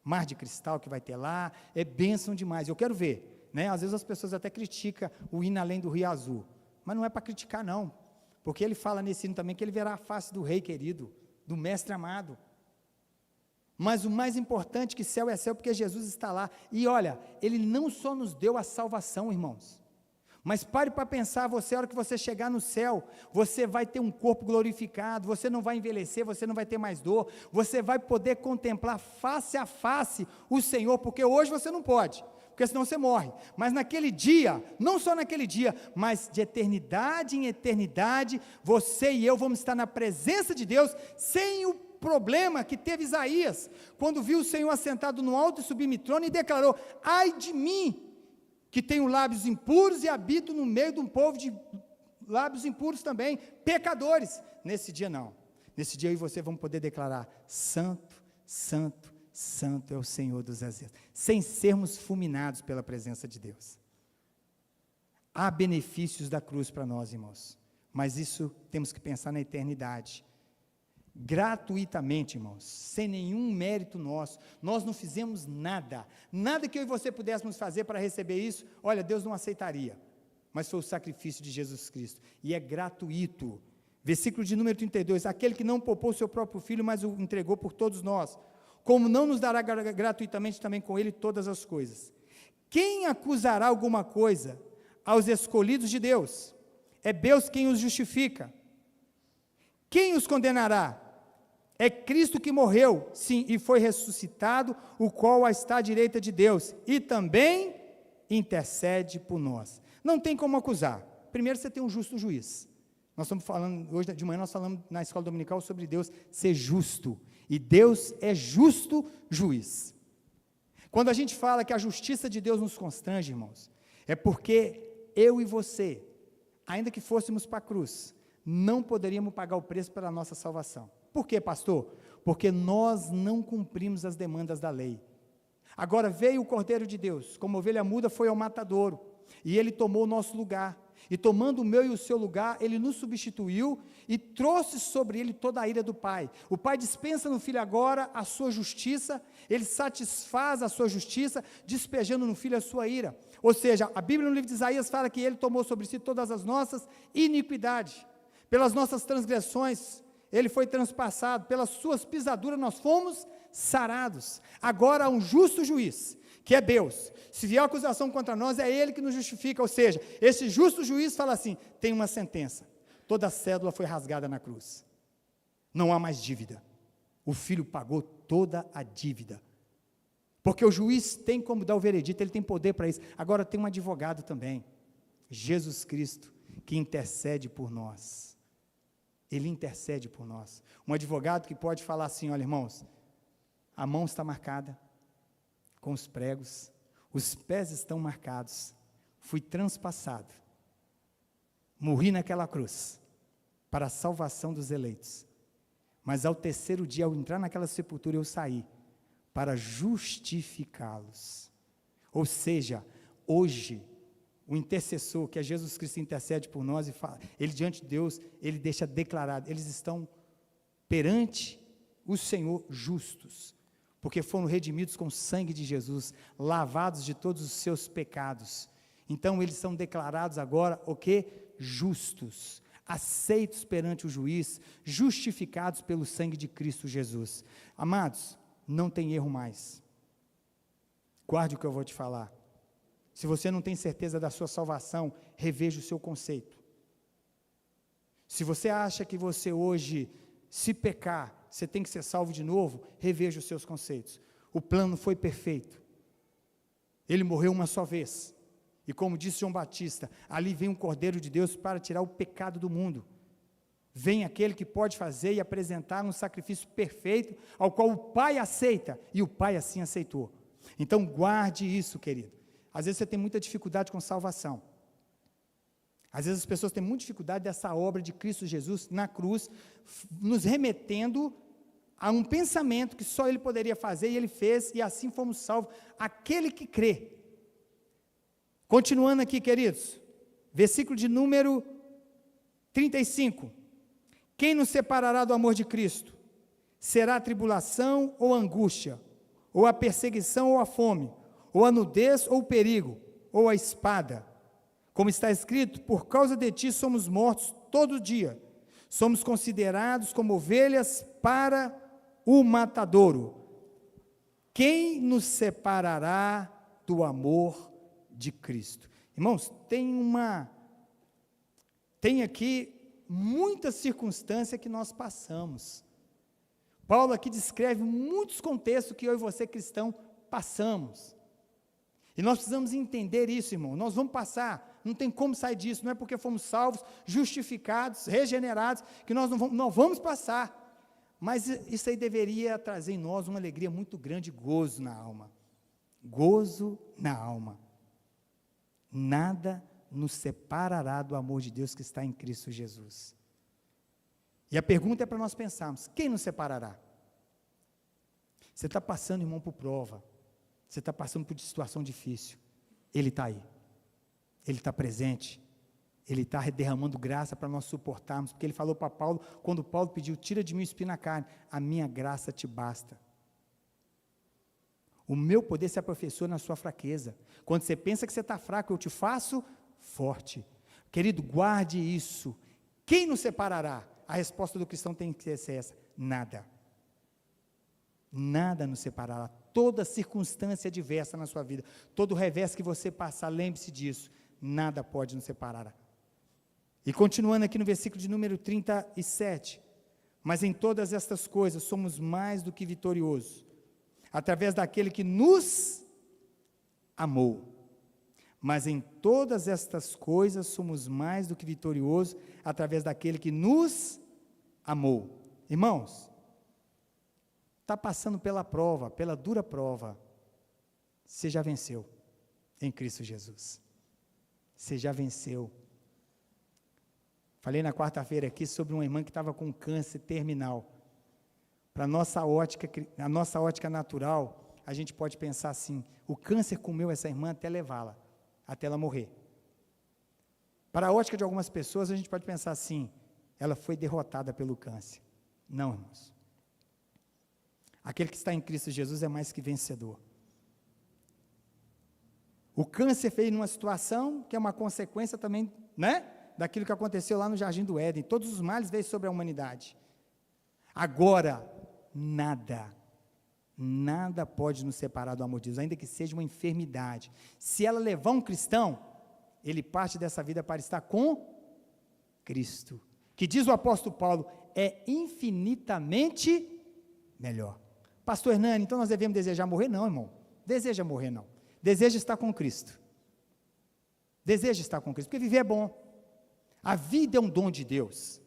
Mar de cristal que vai ter lá, é bênção demais, eu quero ver, né? Às vezes as pessoas até criticam o hino Além do Rio Azul, mas não é para criticar não, porque ele fala nesse hino também que ele verá a face do rei querido, do mestre amado. Mas o mais importante que céu é céu, porque Jesus está lá, e olha, Ele não só nos deu a salvação, irmãos, mas pare para pensar, você, a hora que você chegar no céu, você vai ter um corpo glorificado, você não vai envelhecer, você não vai ter mais dor, você vai poder contemplar face a face o Senhor, porque hoje você não pode, porque senão você morre, mas naquele dia, não só naquele dia, mas de eternidade em eternidade, você e eu vamos estar na presença de Deus, sem o problema que teve Isaías, quando viu o Senhor assentado no alto e sublime trono e declarou, ai de mim, que tenho lábios impuros e habito no meio de um povo de lábios impuros também, pecadores. Nesse dia não, nesse dia eu e você vamos poder declarar, santo, santo, santo é o Senhor dos exércitos, sem sermos fulminados pela presença de Deus. Há benefícios da cruz para nós, irmãos, mas isso temos que pensar na eternidade, gratuitamente, irmãos, sem nenhum mérito nosso, nós não fizemos nada, nada que eu e você pudéssemos fazer para receber isso, olha, Deus não aceitaria, mas foi o sacrifício de Jesus Cristo, e é gratuito, versículo de número 32, aquele que não poupou seu próprio filho, mas o entregou por todos nós, como não nos dará gratuitamente também com ele todas as coisas? Quem acusará alguma coisa aos escolhidos de Deus? É Deus quem os justifica. Quem os condenará? É Cristo que morreu, sim, e foi ressuscitado, o qual está à direita de Deus, e também intercede por nós. Não tem como acusar. Primeiro você tem um justo juiz. Nós estamos falando, hoje de manhã nós falamos na escola dominical sobre Deus ser justo, e Deus é justo juiz. Quando a gente fala que a justiça de Deus nos constrange, irmãos, é porque eu e você, ainda que fôssemos para a cruz, não poderíamos pagar o preço pela nossa salvação. Por quê, pastor? Porque nós não cumprimos as demandas da lei. Agora veio o Cordeiro de Deus, como ovelha muda foi ao matadouro, e ele tomou o nosso lugar, e tomando o meu e o seu lugar, ele nos substituiu, e trouxe sobre ele toda a ira do Pai. O Pai dispensa no Filho agora a sua justiça, ele satisfaz a sua justiça, despejando no Filho a sua ira. Ou seja, a Bíblia no livro de Isaías fala que ele tomou sobre si todas as nossas iniquidades, pelas nossas transgressões, ele foi transpassado, pelas suas pisaduras nós fomos sarados. Agora há um justo juiz, que é Deus. Se vier acusação contra nós, é Ele que nos justifica, ou seja, esse justo juiz fala assim, tem uma sentença, toda a cédula foi rasgada na cruz, não há mais dívida, o Filho pagou toda a dívida, porque o juiz tem como dar o veredito, ele tem poder para isso. Agora tem um advogado também, Jesus Cristo, que intercede por nós. Ele intercede por nós. Um advogado que pode falar assim, olha, irmãos, a mão está marcada com os pregos, os pés estão marcados, fui transpassado, morri naquela cruz, para a salvação dos eleitos, mas ao terceiro dia, ao entrar naquela sepultura, eu saí, para justificá-los. Ou seja, hoje, o intercessor, que é Jesus Cristo, intercede por nós e fala, ele diante de Deus, ele deixa declarado, eles estão perante o Senhor justos, porque foram redimidos com o sangue de Jesus, lavados de todos os seus pecados. Então eles são declarados agora o quê? Justos, aceitos perante o juiz, justificados pelo sangue de Cristo Jesus. Amados, não tem erro mais. Guarde o que eu vou te falar. Se você não tem certeza da sua salvação, reveja o seu conceito. Se você acha que você hoje, se pecar, você tem que ser salvo de novo, reveja os seus conceitos. O plano foi perfeito. Ele morreu uma só vez. E como disse João Batista, ali vem um Cordeiro de Deus para tirar o pecado do mundo. Vem aquele que pode fazer e apresentar um sacrifício perfeito, ao qual o Pai aceita, e o Pai assim aceitou. Então guarde isso, querido. Às vezes você tem muita dificuldade com salvação. Às vezes as pessoas têm muita dificuldade dessa obra de Cristo Jesus na cruz, nos remetendo a um pensamento que só Ele poderia fazer, e Ele fez, e assim fomos salvos. Aquele que crê. Continuando aqui, queridos, versículo de número 35. Quem nos separará do amor de Cristo? Será a tribulação ou a angústia, ou a perseguição ou a fome, ou a nudez ou o perigo, ou a espada? Como está escrito, por causa de ti somos mortos todo dia, somos considerados como ovelhas para o matadouro. Quem nos separará do amor de Cristo? Irmãos, tem aqui muita circunstância que nós passamos. Paulo aqui descreve muitos contextos que eu e você, cristão, passamos. E nós precisamos entender isso, irmão. Nós vamos passar, não tem como sair disso, não é porque fomos salvos, justificados, regenerados, que nós não vamos passar. Mas isso aí deveria trazer em nós uma alegria muito grande, gozo na alma. Gozo na alma. Nada nos separará do amor de Deus que está em Cristo Jesus. E a pergunta é para nós pensarmos, quem nos separará? Você está passando, irmão, por prova. Você está passando por situação difícil, Ele está aí, Ele está presente, Ele está derramando graça para nós suportarmos, porque Ele falou para Paulo, quando Paulo pediu, tira de mim o espinho na carne, a minha graça te basta. O meu poder se aperfeiçoa na sua fraqueza. Quando você pensa que você está fraco, eu te faço forte. Querido, guarde isso. Quem nos separará? A resposta do cristão tem que ser essa: nada. Nada nos separará. Toda circunstância adversa na sua vida, todo revés que você passar, lembre-se disso, nada pode nos separar. E continuando aqui no versículo de número 37, mas em todas estas coisas somos mais do que vitoriosos, através daquele que nos amou. Mas em todas estas coisas somos mais do que vitoriosos, através daquele que nos amou. Irmãos, está passando pela prova, pela dura prova, você já venceu em Cristo Jesus. Você já venceu. Falei na quarta-feira aqui sobre uma irmã que estava com câncer terminal. Para a nossa ótica natural, a gente pode pensar assim, o câncer comeu essa irmã até levá-la, até ela morrer. Para a ótica de algumas pessoas, a gente pode pensar assim, ela foi derrotada pelo câncer. Não, irmãos. Aquele que está em Cristo Jesus é mais que vencedor. O câncer veio numa situação que é uma consequência também, daquilo que aconteceu lá no Jardim do Éden. Todos os males veio sobre a humanidade. Agora, nada pode nos separar do amor de Deus, ainda que seja uma enfermidade. Se ela levar um cristão, ele parte dessa vida para estar com Cristo. Que diz o apóstolo Paulo, é infinitamente melhor. Pastor Hernani, então nós devemos desejar morrer? Não, irmão. Deseja morrer, não. Deseja estar com Cristo. Deseja estar com Cristo, porque viver é bom. A vida é um dom de Deus.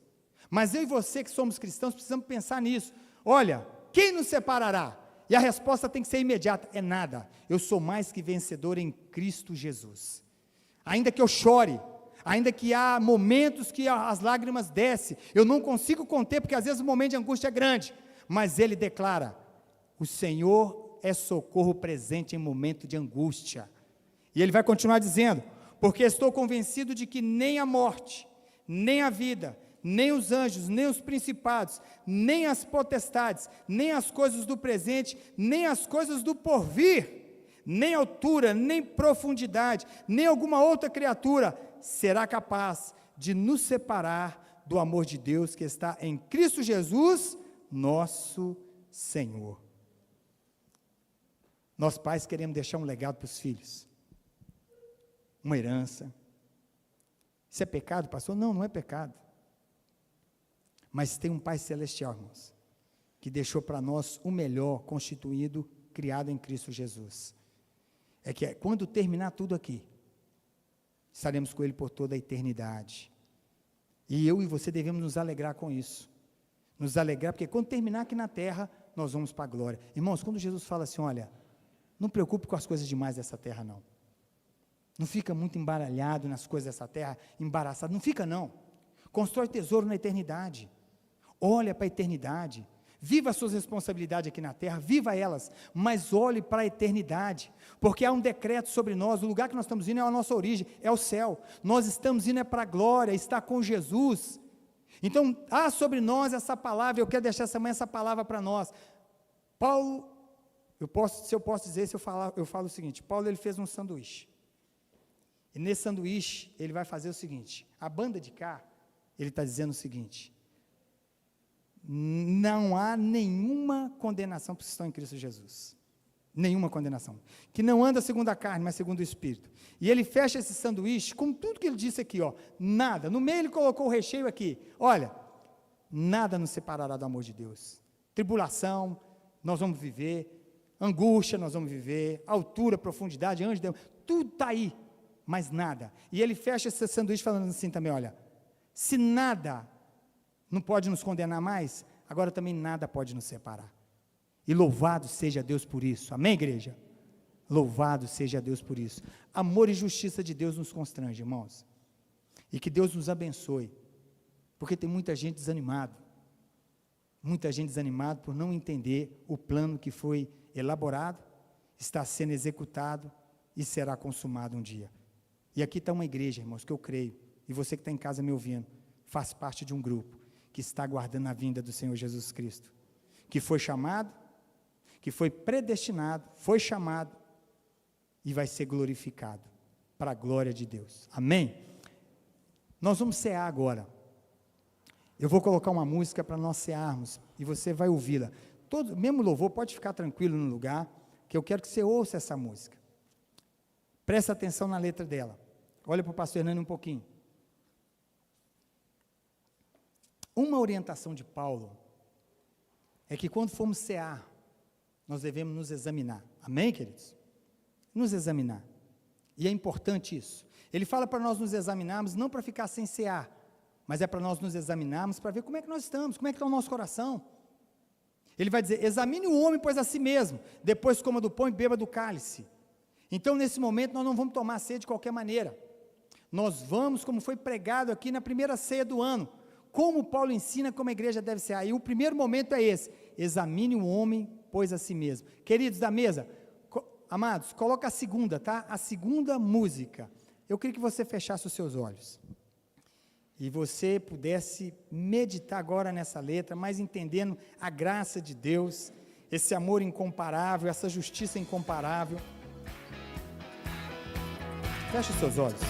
Mas eu e você que somos cristãos, precisamos pensar nisso. Olha, quem nos separará? E a resposta tem que ser imediata, é nada. Eu sou mais que vencedor em Cristo Jesus. Ainda que eu chore, ainda que há momentos que as lágrimas descem, eu não consigo conter, porque às vezes o momento de angústia é grande, mas ele declara, o Senhor é socorro presente em momento de angústia. E ele vai continuar dizendo: porque estou convencido de que nem a morte, nem a vida, nem os anjos, nem os principados, nem as potestades, nem as coisas do presente, nem as coisas do porvir, nem altura, nem profundidade, nem alguma outra criatura será capaz de nos separar do amor de Deus que está em Cristo Jesus, nosso Senhor. Nós pais queremos deixar um legado para os filhos, uma herança. Isso é pecado, pastor? Não, não é pecado. Mas tem um Pai Celestial, irmãos, que deixou para nós o melhor constituído, criado em Cristo Jesus. É que quando terminar tudo aqui, estaremos com Ele por toda a eternidade. E eu e você devemos nos alegrar com isso. Nos alegrar, porque quando terminar aqui na terra, nós vamos para a glória. Irmãos, quando Jesus fala assim, olha, não preocupe com as coisas demais dessa terra, não. Não fica muito embaralhado nas coisas dessa terra, embaraçado, não fica não. Constrói tesouro na eternidade. Olha para a eternidade. Viva as suas responsabilidades aqui na terra, viva elas, mas olhe para a eternidade, porque há um decreto sobre nós. O lugar que nós estamos indo é a nossa origem, é o céu. Nós estamos indo para a glória, está com Jesus. Então, há sobre nós essa palavra. Eu quero deixar essa manhã essa palavra para nós. Paulo, se eu posso dizer, eu falo o seguinte: Paulo, ele fez um sanduíche, e nesse sanduíche ele vai fazer o seguinte. A banda de cá, ele está dizendo o seguinte: não há nenhuma condenação para os que estão em Cristo Jesus, nenhuma condenação, que não anda segundo a carne, mas segundo o Espírito. E ele fecha esse sanduíche com tudo que ele disse aqui, ó, nada, no meio ele colocou o recheio aqui, olha, nada nos separará do amor de Deus. Tribulação, nós vamos viver, angústia nós vamos viver, altura, profundidade, anjo, Deus, tudo está aí, mas nada. E ele fecha esse sanduíche falando assim também, olha, se nada não pode nos condenar mais, agora também nada pode nos separar. E louvado seja Deus por isso. Amém, igreja? Louvado seja Deus por isso. Amor e justiça de Deus nos constrange, irmãos. E que Deus nos abençoe. Porque tem muita gente desanimada. Muita gente desanimada por não entender o plano que foi elaborado, está sendo executado e será consumado um dia. E aqui está uma igreja, irmãos, que eu creio, e você que está em casa me ouvindo, faz parte de um grupo que está aguardando a vinda do Senhor Jesus Cristo, que foi chamado, que foi predestinado, foi chamado, e vai ser glorificado, para a glória de Deus, amém? Nós vamos cear agora, eu vou colocar uma música para nós cearmos, e você vai ouvi-la, mesmo louvor, pode ficar tranquilo no lugar, que eu quero que você ouça essa música, presta atenção na letra dela, olha para o pastor Hernani um pouquinho. Uma orientação de Paulo é que quando formos cear, nós devemos nos examinar. Amém, queridos? Nos examinar. E é importante isso. Ele fala para nós nos examinarmos, não para ficar sem cear, mas é para nós nos examinarmos, para ver como é que nós estamos, como é que está o nosso coração. Ele vai dizer, examine o homem, pois a si mesmo, depois coma do pão e beba do cálice. Então, nesse momento, nós não vamos tomar ceia de qualquer maneira. Nós vamos, como foi pregado aqui na primeira ceia do ano, como Paulo ensina como a igreja deve ser. Aí o primeiro momento é esse, examine o homem, pois a si mesmo. Queridos da mesa, amados, coloca a segunda, tá? A segunda música. Eu queria que você fechasse os seus olhos, e você pudesse meditar agora nessa letra, mas entendendo a graça de Deus, esse amor incomparável, essa justiça incomparável. Feche os seus olhos.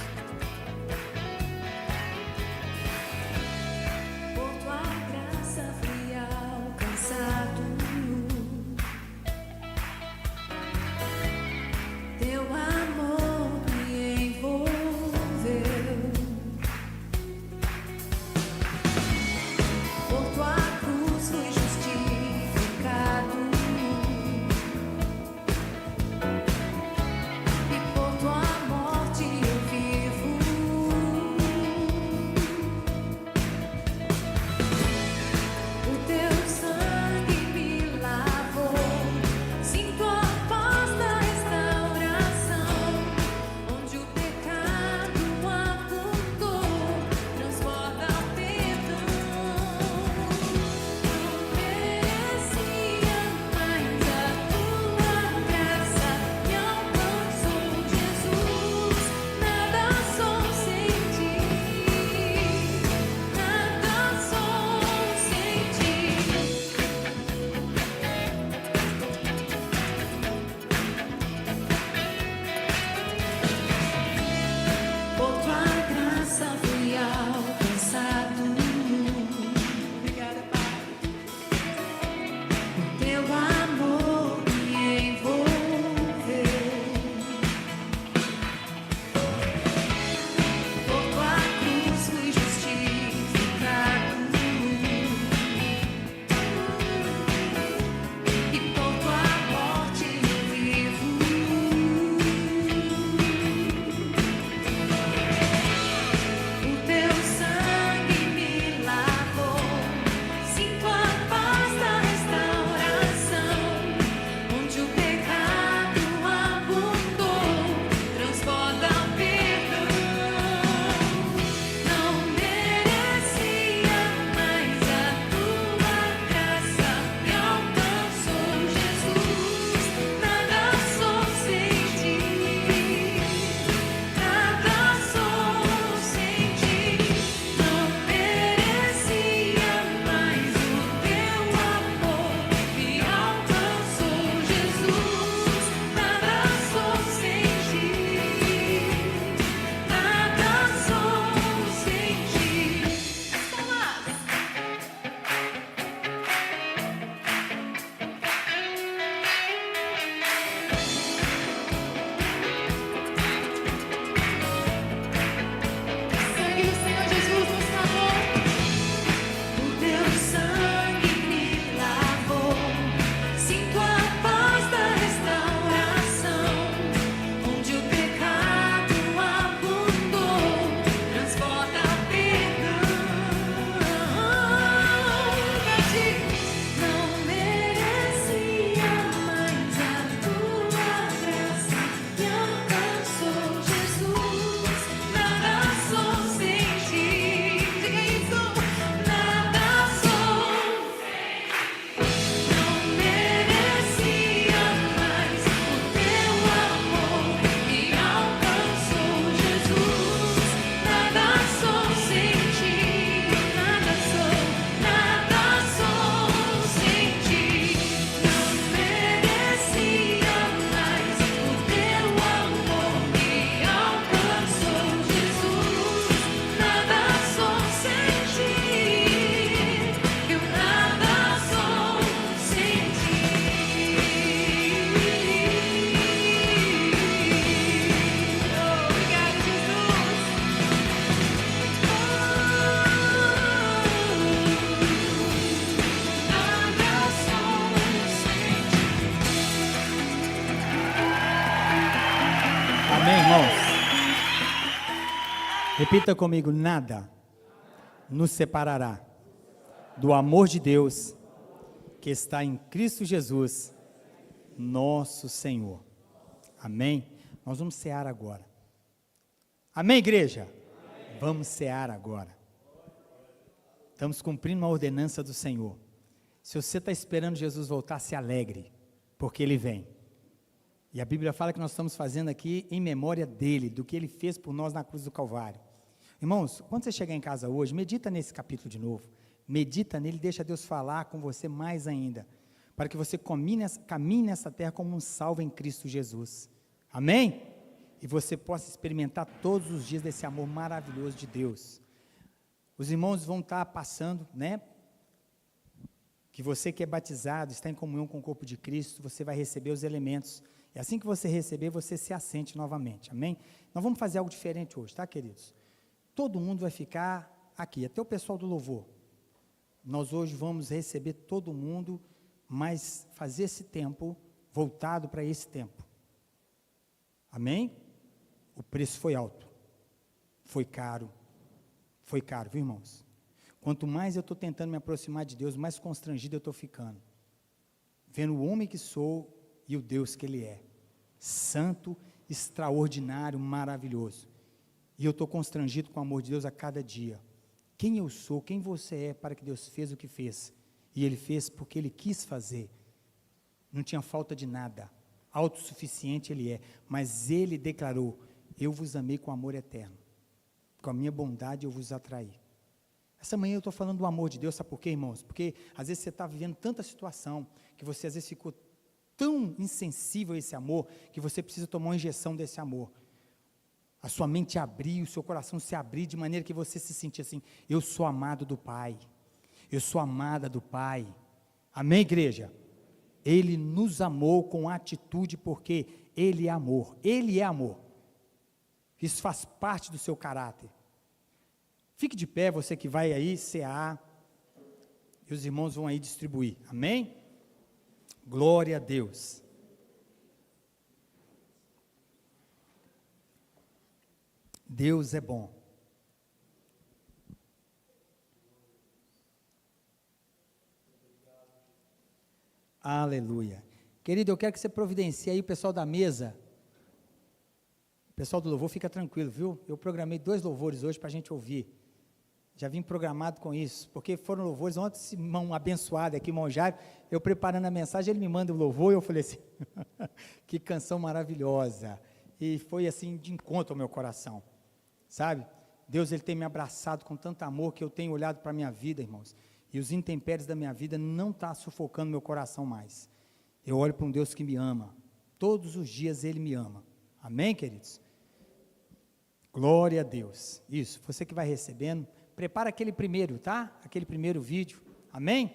Por tua morte eu vivo. Irmãos, repita comigo: nada nos separará do amor de Deus que está em Cristo Jesus, nosso Senhor. Amém? Nós vamos cear agora. Amém, igreja? Amém. Vamos cear agora. Estamos cumprindo uma ordenança do Senhor. Se você está esperando Jesus voltar, se alegre, porque Ele vem. E a Bíblia fala que nós estamos fazendo aqui em memória dEle, do que Ele fez por nós na cruz do Calvário. Irmãos, quando você chegar em casa hoje, medita nesse capítulo de novo. Medita nele, deixa Deus falar com você mais ainda, para que você caminhe nessa terra como um salvo em Cristo Jesus. Amém? E você possa experimentar todos os dias desse amor maravilhoso de Deus. Os irmãos vão estar passando, né? Que você que é batizado, está em comunhão com o corpo de Cristo, você vai receber os elementos. E assim que você receber, você se assente novamente. Amém? Nós vamos fazer algo diferente hoje, tá, queridos? Todo mundo vai ficar aqui, até o pessoal do louvor. Nós hoje vamos receber todo mundo, mas fazer esse tempo voltado para esse tempo. Amém? O preço foi alto, foi caro, viu, irmãos? Quanto mais eu estou tentando me aproximar de Deus, mais constrangido eu estou ficando, vendo o homem que sou e o Deus que Ele é, santo, extraordinário, maravilhoso, e eu estou constrangido com o amor de Deus a cada dia. Quem eu sou, quem você é, para que Deus fez o que fez, e Ele fez porque Ele quis fazer, não tinha falta de nada, autossuficiente Ele é, mas Ele declarou: eu vos amei com amor eterno, com a minha bondade eu vos atraí. Essa manhã eu estou falando do amor de Deus, sabe por quê, irmãos? Porque às vezes você está vivendo tanta situação, que você às vezes ficou tão insensível a esse amor, que você precisa tomar uma injeção desse amor. A sua mente abrir, o seu coração se abrir, de maneira que você se sentir assim: eu sou amado do Pai, eu sou amada do Pai. Amém, igreja? Ele nos amou com atitude, porque Ele é amor, Ele é amor. Isso faz parte do seu caráter. Fique de pé, você que vai aí cear, e os irmãos vão aí distribuir. Amém? Glória a Deus. Deus é bom. Aleluia. Querido, eu quero que você providencie aí o pessoal da mesa. O pessoal do louvor, fica tranquilo, viu? Eu programei 2 louvores hoje para a gente ouvir. Já vim programado com isso, porque foram louvores. Ontem, esse irmão abençoado aqui, irmão Jairo, eu preparando a mensagem, ele me manda o louvor, e eu falei assim, que canção maravilhosa. E foi assim, de encontro ao meu coração, sabe? Deus, Ele tem me abraçado com tanto amor, que eu tenho olhado para a minha vida, irmãos, e os intempéries da minha vida não estão sufocando meu coração mais. Eu olho para um Deus que me ama, todos os dias Ele me ama. Amém, queridos? Glória a Deus. Isso, você que vai recebendo, prepara aquele primeiro, tá? Aquele primeiro vídeo. Amém?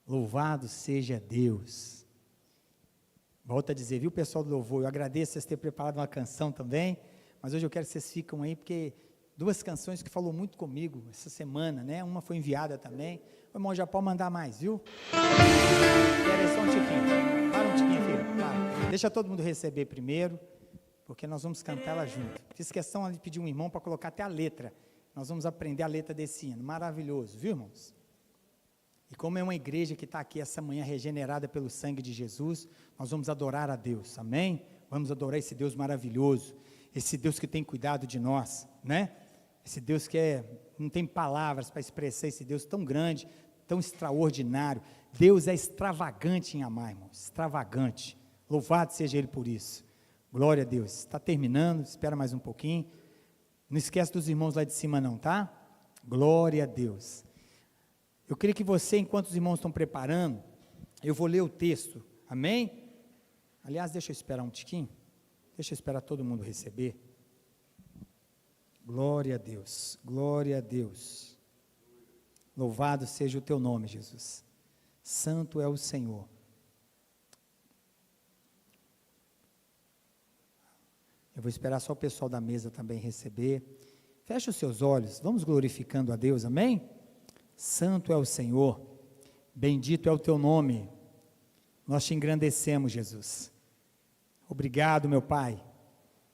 Louvado seja Deus. Volto a dizer, viu, pessoal do louvor, eu agradeço vocês terem preparado uma canção também, mas hoje eu quero que vocês fiquem aí, porque 2 canções que falou muito comigo essa semana, né? Uma foi enviada também. O irmão já pode mandar mais, viu? Espera só um tiquinho. Para um tiquinho, filho. Para. Deixa todo mundo receber primeiro, porque nós vamos cantar ela junto. Fiz questão de pedir um irmão para colocar até a letra. Nós vamos aprender a letra desse hino. Maravilhoso, viu, irmãos? E como é uma igreja que está aqui essa manhã regenerada pelo sangue de Jesus, nós vamos adorar a Deus, amém? Vamos adorar esse Deus maravilhoso, esse Deus que tem cuidado de nós, né? Esse Deus que não tem palavras para expressar esse Deus tão grande, tão extraordinário. Deus é extravagante em amar, irmãos, extravagante. Louvado seja Ele por isso. Glória a Deus. Está terminando, espera mais um pouquinho. Não esquece dos irmãos lá de cima não, tá? Glória a Deus. Eu queria que você, enquanto os irmãos estão preparando, eu vou ler o texto, amém? Aliás, deixa eu esperar um tiquinho, deixa eu esperar todo mundo receber. Glória a Deus, glória a Deus. Louvado seja o teu nome, Jesus. Santo é o Senhor. Eu vou esperar só o pessoal da mesa também receber. Feche os seus olhos, vamos glorificando a Deus, amém? Santo é o Senhor, bendito é o teu nome, nós te engrandecemos, Jesus. Obrigado, meu Pai.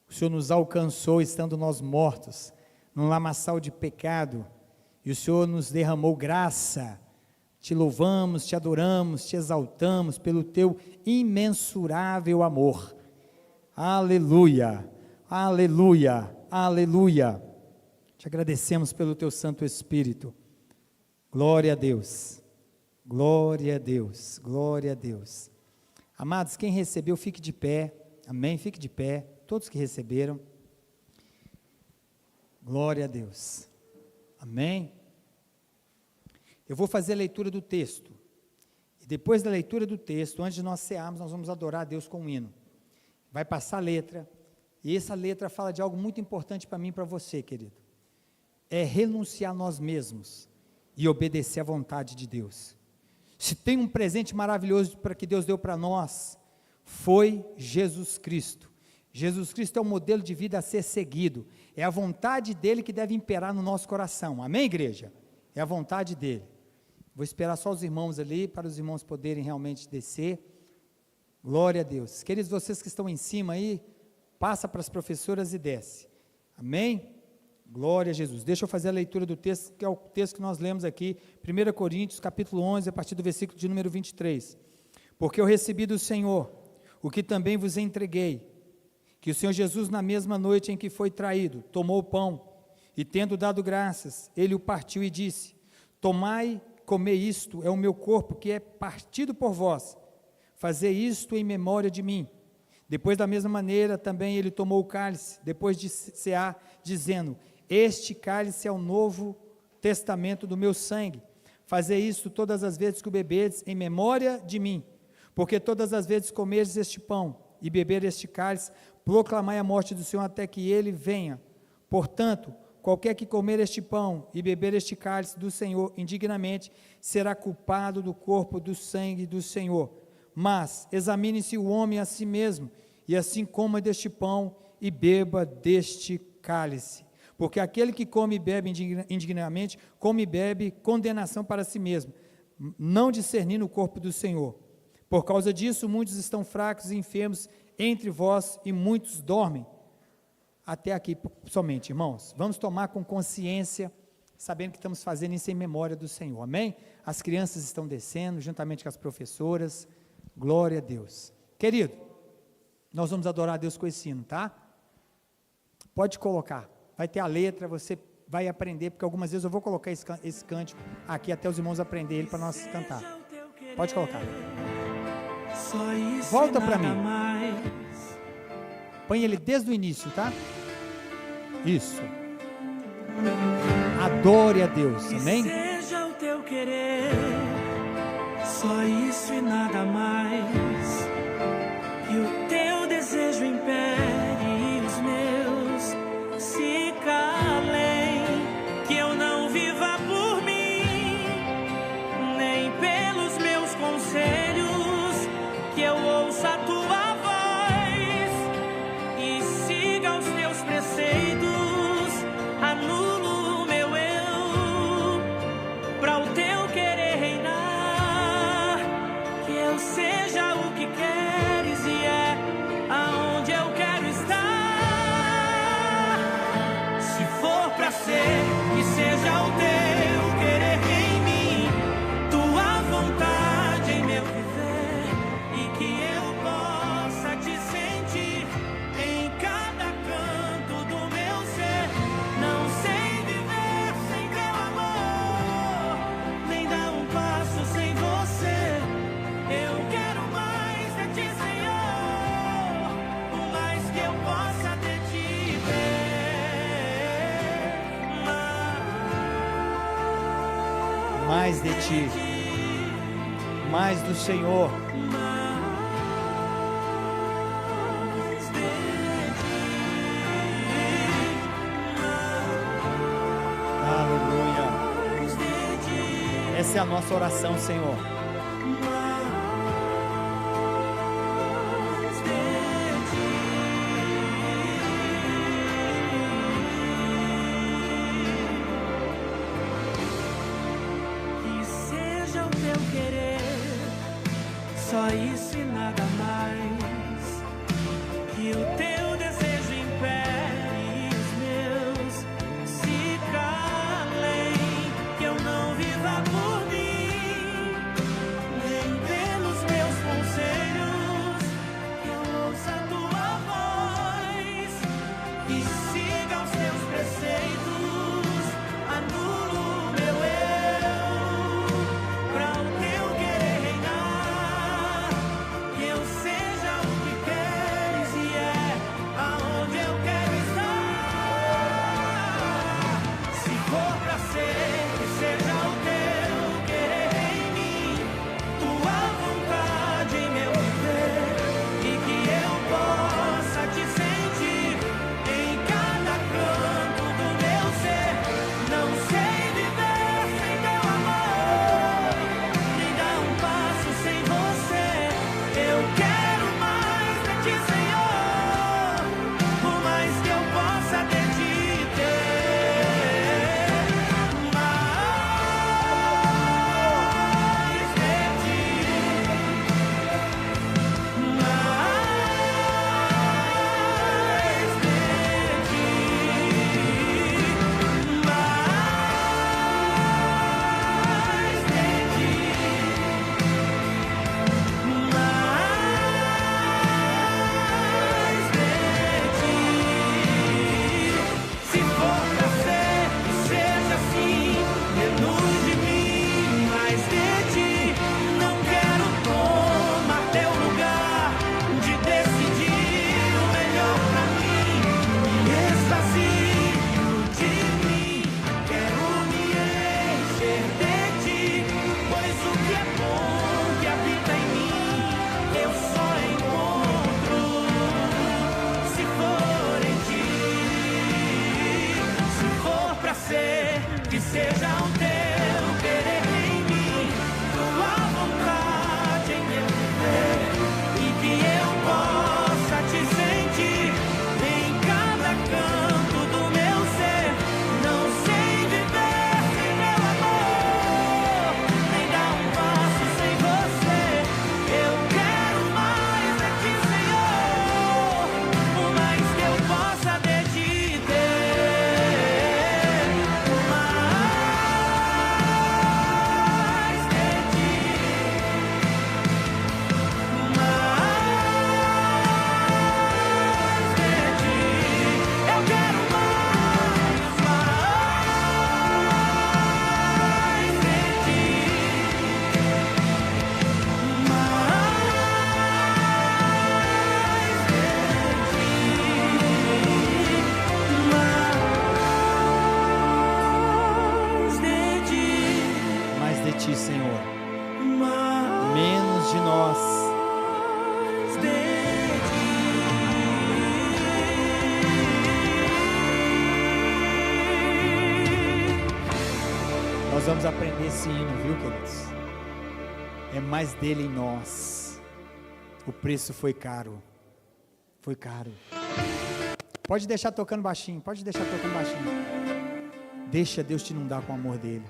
O Senhor nos alcançou estando nós mortos, num lamaçal de pecado, e o Senhor nos derramou graça. Te louvamos, te adoramos, te exaltamos pelo teu imensurável amor. Aleluia, aleluia, aleluia. Te agradecemos pelo teu Santo Espírito. Glória a Deus, glória a Deus, glória a Deus. Amados, quem recebeu, fique de pé. Amém? Fique de pé. Todos que receberam. Glória a Deus. Amém? Eu vou fazer a leitura do texto. E depois da leitura do texto, antes de nós cearmos, nós vamos adorar a Deus com um hino. Vai passar a letra. E essa letra fala de algo muito importante para mim e para você, querido. É renunciar a nós mesmos e obedecer à vontade de Deus. Se tem um presente maravilhoso para que Deus deu para nós, foi Jesus Cristo. Jesus Cristo é o modelo de vida a ser seguido. É a vontade dele que deve imperar no nosso coração. Amém, igreja? É a vontade dele. Vou esperar só os irmãos ali, para os irmãos poderem realmente descer. Glória a Deus. Queridos, vocês que estão em cima aí, passa para as professoras e desce. Amém? Glória a Jesus. Deixa eu fazer a leitura do texto, que é o texto que nós lemos aqui, 1 Coríntios, capítulo 11, a partir do versículo de número 23. Porque eu recebi do Senhor o que também vos entreguei, que o Senhor Jesus, na mesma noite em que foi traído, tomou o pão, e tendo dado graças, ele o partiu e disse: tomai, comei isto, é o meu corpo que é partido por vós, fazei isto em memória de mim. Depois da mesma maneira também ele tomou o cálice, depois de cear, dizendo: este cálice é o novo testamento do meu sangue, fazei isto todas as vezes que o bebedes em memória de mim, porque todas as vezes que comerdes este pão e beber este cálice, proclamai a morte do Senhor até que ele venha. Portanto, qualquer que comer este pão e beber este cálice do Senhor indignamente, será culpado do corpo, do sangue do Senhor. Mas examine-se o homem a si mesmo, e assim coma deste pão e beba deste cálice. Porque aquele que come e bebe indignamente, come e bebe condenação para si mesmo, não discernindo o corpo do Senhor. Por causa disso, muitos estão fracos e enfermos entre vós, e muitos dormem. Até aqui somente, irmãos. Vamos tomar com consciência, sabendo que estamos fazendo isso em memória do Senhor. Amém? As crianças estão descendo, juntamente com as professoras. Glória a Deus. Querido, nós vamos adorar a Deus com esse hino, tá? Pode colocar. Vai ter a letra, você vai aprender, porque algumas vezes eu vou colocar esse cântico aqui até os irmãos aprenderem ele para nós cantar. Pode colocar. Volta para mim. Põe ele desde o início, tá? Isso. Adore a Deus, amém? Seja o teu querer, só isso e nada mais. Que o teu desejo impere e os meus se calem. Que eu não viva por mim, nem pelos meus conselhos. Que eu ouça a tua voz e siga os teus preceitos. Anulo o meu eu para o teu querer reinar. Que eu seja o que queres e é aonde eu quero estar. Se for para ser, que seja o teu querer em mim, tua vontade em meu viver, e que eu possa te sentir em cada canto do meu ser. Não sei viver sem teu amor, nem dar um passo sem você. Eu quero mais de ti, Senhor, o mais que eu possa de ti ver. Mais de ti, mais do Senhor. Aleluia. Essa é a nossa oração, Senhor. Que seja o teu querer, só isso e nada mais. que o teu desejo impere os meus se calem, que eu não viva por mim, nem pelos meus conselhos, que eu ouça a tua voz e siga os teus preceitos, anulo o meu eu, pra o teu querer reinar, que eu seja o que queres e é aonde eu quero estar. Se for pra ser, que seja o teu querer em mim, tua vontade em meu viver, e que eu possa te sentir em cada canto do meu ser. Não sei viver sem teu amor, nem dar um passo sem você. Eu quero mais de ti, Senhor, por mais que eu possa ter de ter, mais de ti, mais de ti, mais de ti. Se for pra ser, que seja assim, menos de mim, mais de ti. Não quero tomar teu lugar, de decidir o melhor pra mim. Me extasio de mim, quero me encher de ti, pois o que é bom que habita em mim, eu só encontro se for em ti. Se for pra ser, que seja o teu querer em mim, tua vontade em meu viver, e que eu possa te sentir em cada canto do meu ser. Não sei viver sem meu amor, nem dar um passo sem você. Eu quero mais de ti, Senhor, por mais que eu possa ter de ter, mais de ti, mais de ti. Eu quero mais de ti, Mais de ti, Senhor. mais Menos de nós. de Nós vamos aprender esse hino, viu, queridos? É mais dele em nós. O preço foi caro. Foi caro. Pode deixar tocando baixinho, pode deixar tocando baixinho. Deixa Deus te inundar com o amor dele.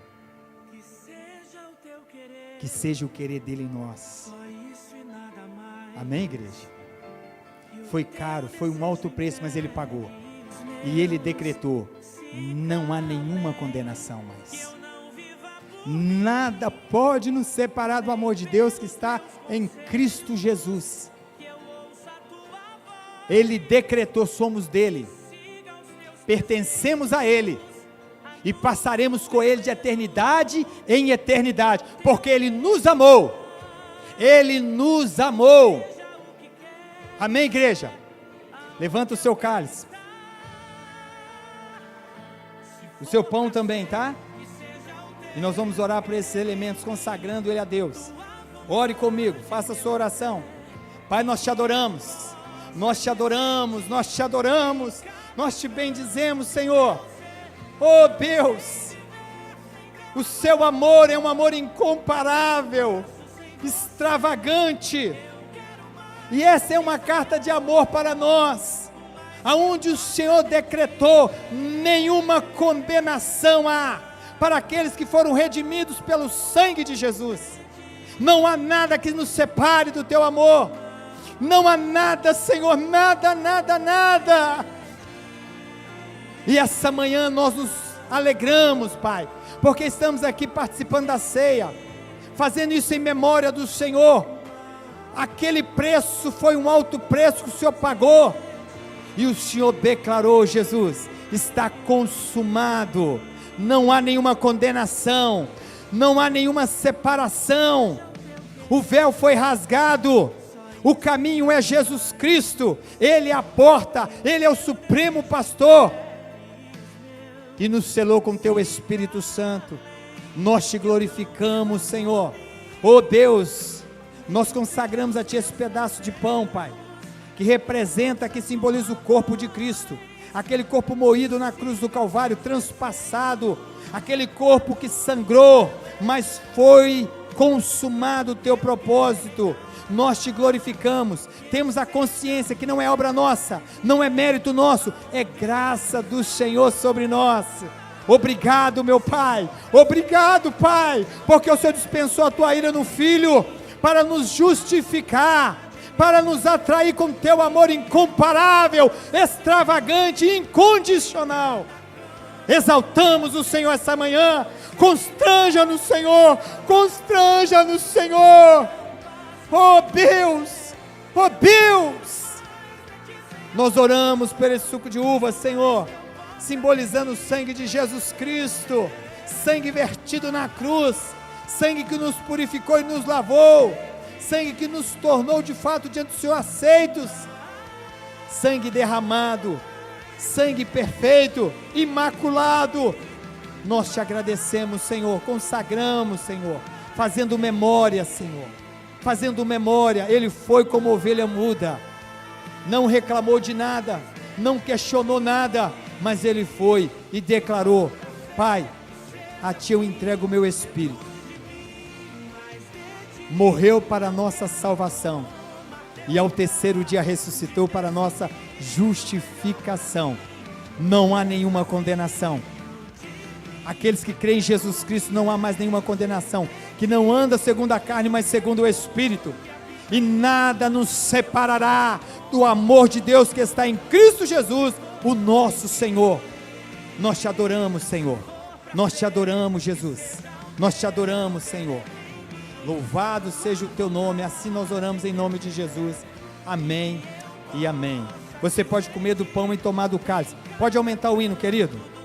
que seja o teu querer, Que seja o querer dele em nós. só isso e nada mais. Amém, igreja? Foi caro, foi um alto preço, mas ele pagou. E ele decretou: não há nenhuma condenação mais. Nada pode nos separar do amor de Deus que está em Cristo Jesus. Ele decretou: somos dele, pertencemos a ele, e passaremos com ele de eternidade em eternidade, porque ele nos amou. Ele nos amou. Amém, igreja? Levanta o seu cálice, o seu pão também, tá? E nós vamos orar por esses elementos, consagrando ele a Deus. Ore comigo, faça a sua oração. Pai, nós te adoramos, nós te adoramos, nós te adoramos, nós te bendizemos, Senhor. Oh Deus, o seu amor é um amor incomparável, extravagante, e essa é uma carta de amor para nós, aonde o Senhor decretou: nenhuma condenação há para aqueles que foram redimidos pelo sangue de Jesus. Não há nada que nos separe do teu amor. Não há nada, Senhor, nada, nada, nada. E essa manhã nós nos alegramos, Pai, porque estamos aqui participando da ceia, fazendo isso em memória do Senhor. Aquele preço foi um alto preço que o Senhor pagou, e o Senhor declarou: Jesus, está consumado, não há nenhuma condenação, não há nenhuma separação, o véu foi rasgado, o caminho é Jesus Cristo, Ele é a porta, Ele é o supremo pastor, e nos selou com Teu Espírito Santo. Nós Te glorificamos, Senhor. Oh Deus, nós consagramos a Ti esse pedaço de pão, Pai, que representa, que simboliza o corpo de Cristo, aquele corpo moído na cruz do Calvário, transpassado, aquele corpo que sangrou, mas foi consumado o Teu propósito. Nós Te glorificamos, temos a consciência que não é obra nossa, não é mérito nosso, é graça do Senhor sobre nós. Obrigado, meu Pai, obrigado, Pai, porque o Senhor dispensou a Tua ira no Filho, para nos justificar, para nos atrair com Teu amor incomparável, extravagante e incondicional. Exaltamos o Senhor essa manhã, constranja-nos, Senhor, constranja-nos, Senhor. Oh Deus, oh Deus, nós oramos por esse suco de uva, Senhor, simbolizando o sangue de Jesus Cristo, sangue vertido na cruz, sangue que nos purificou e nos lavou, sangue que nos tornou de fato diante do Senhor aceitos, sangue derramado, sangue perfeito, imaculado. Nós Te agradecemos, Senhor, consagramos, Senhor, fazendo memória, Senhor, fazendo memória. Ele foi como ovelha muda, não reclamou de nada, não questionou nada, mas Ele foi e declarou: Pai, a Ti eu entrego o meu espírito. Morreu para a nossa salvação, e ao terceiro dia ressuscitou para a nossa justificação. Não há nenhuma condenação. Aqueles que creem em Jesus Cristo, não há mais nenhuma condenação, que não anda segundo a carne, mas segundo o Espírito, e nada nos separará do amor de Deus que está em Cristo Jesus, o nosso Senhor. Nós Te adoramos, Senhor, nós Te adoramos, Jesus, nós Te adoramos, Senhor. Louvado seja o Teu nome. Assim nós oramos em nome de Jesus, amém e amém. Você pode comer do pão e tomar do cálice. Pode aumentar o hino, querido.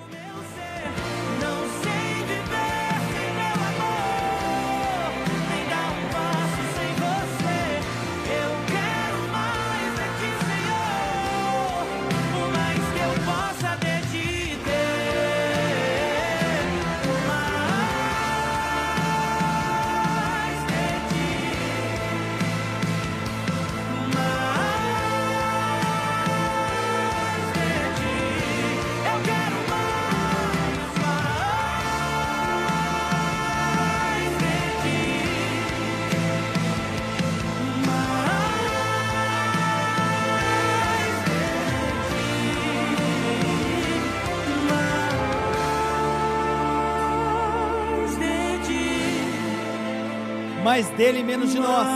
Mais dele e menos de nós.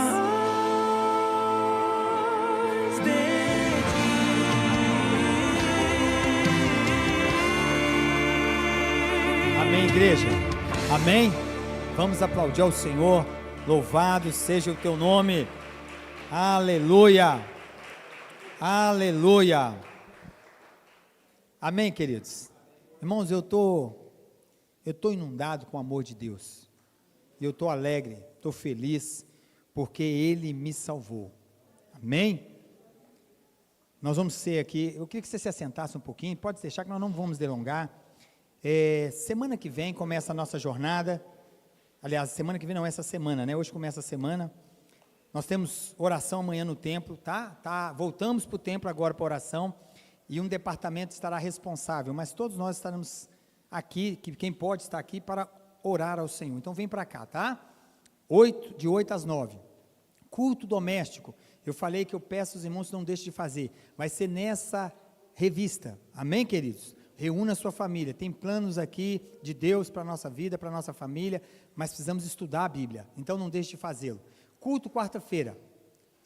Amém, igreja? Amém? Vamos aplaudir ao Senhor. Louvado seja o Teu nome. Aleluia. Aleluia. Amém, queridos? Irmãos, eu tô inundado com o amor de Deus. E eu estou alegre, estou feliz, porque Ele me salvou. Amém? Nós vamos ser aqui, eu queria que você se assentasse um pouquinho, pode deixar que nós não vamos delongar. Semana que vem começa a nossa jornada, aliás, semana que vem não, essa semana, né? Hoje começa a semana. Nós temos oração amanhã no templo, tá? Voltamos para o templo agora para oração, e um departamento estará responsável, mas todos nós estaremos aqui, quem pode estar aqui para orar ao Senhor. Então vem para cá, tá? De 8 às 9. Culto doméstico. Eu falei que eu peço aos irmãos que não deixem de fazer. Vai ser nessa revista. Amém, queridos? Reúna a sua família. Tem planos aqui de Deus para a nossa vida, para a nossa família, mas precisamos estudar a Bíblia. Então não deixe de fazê-lo. Culto quarta-feira.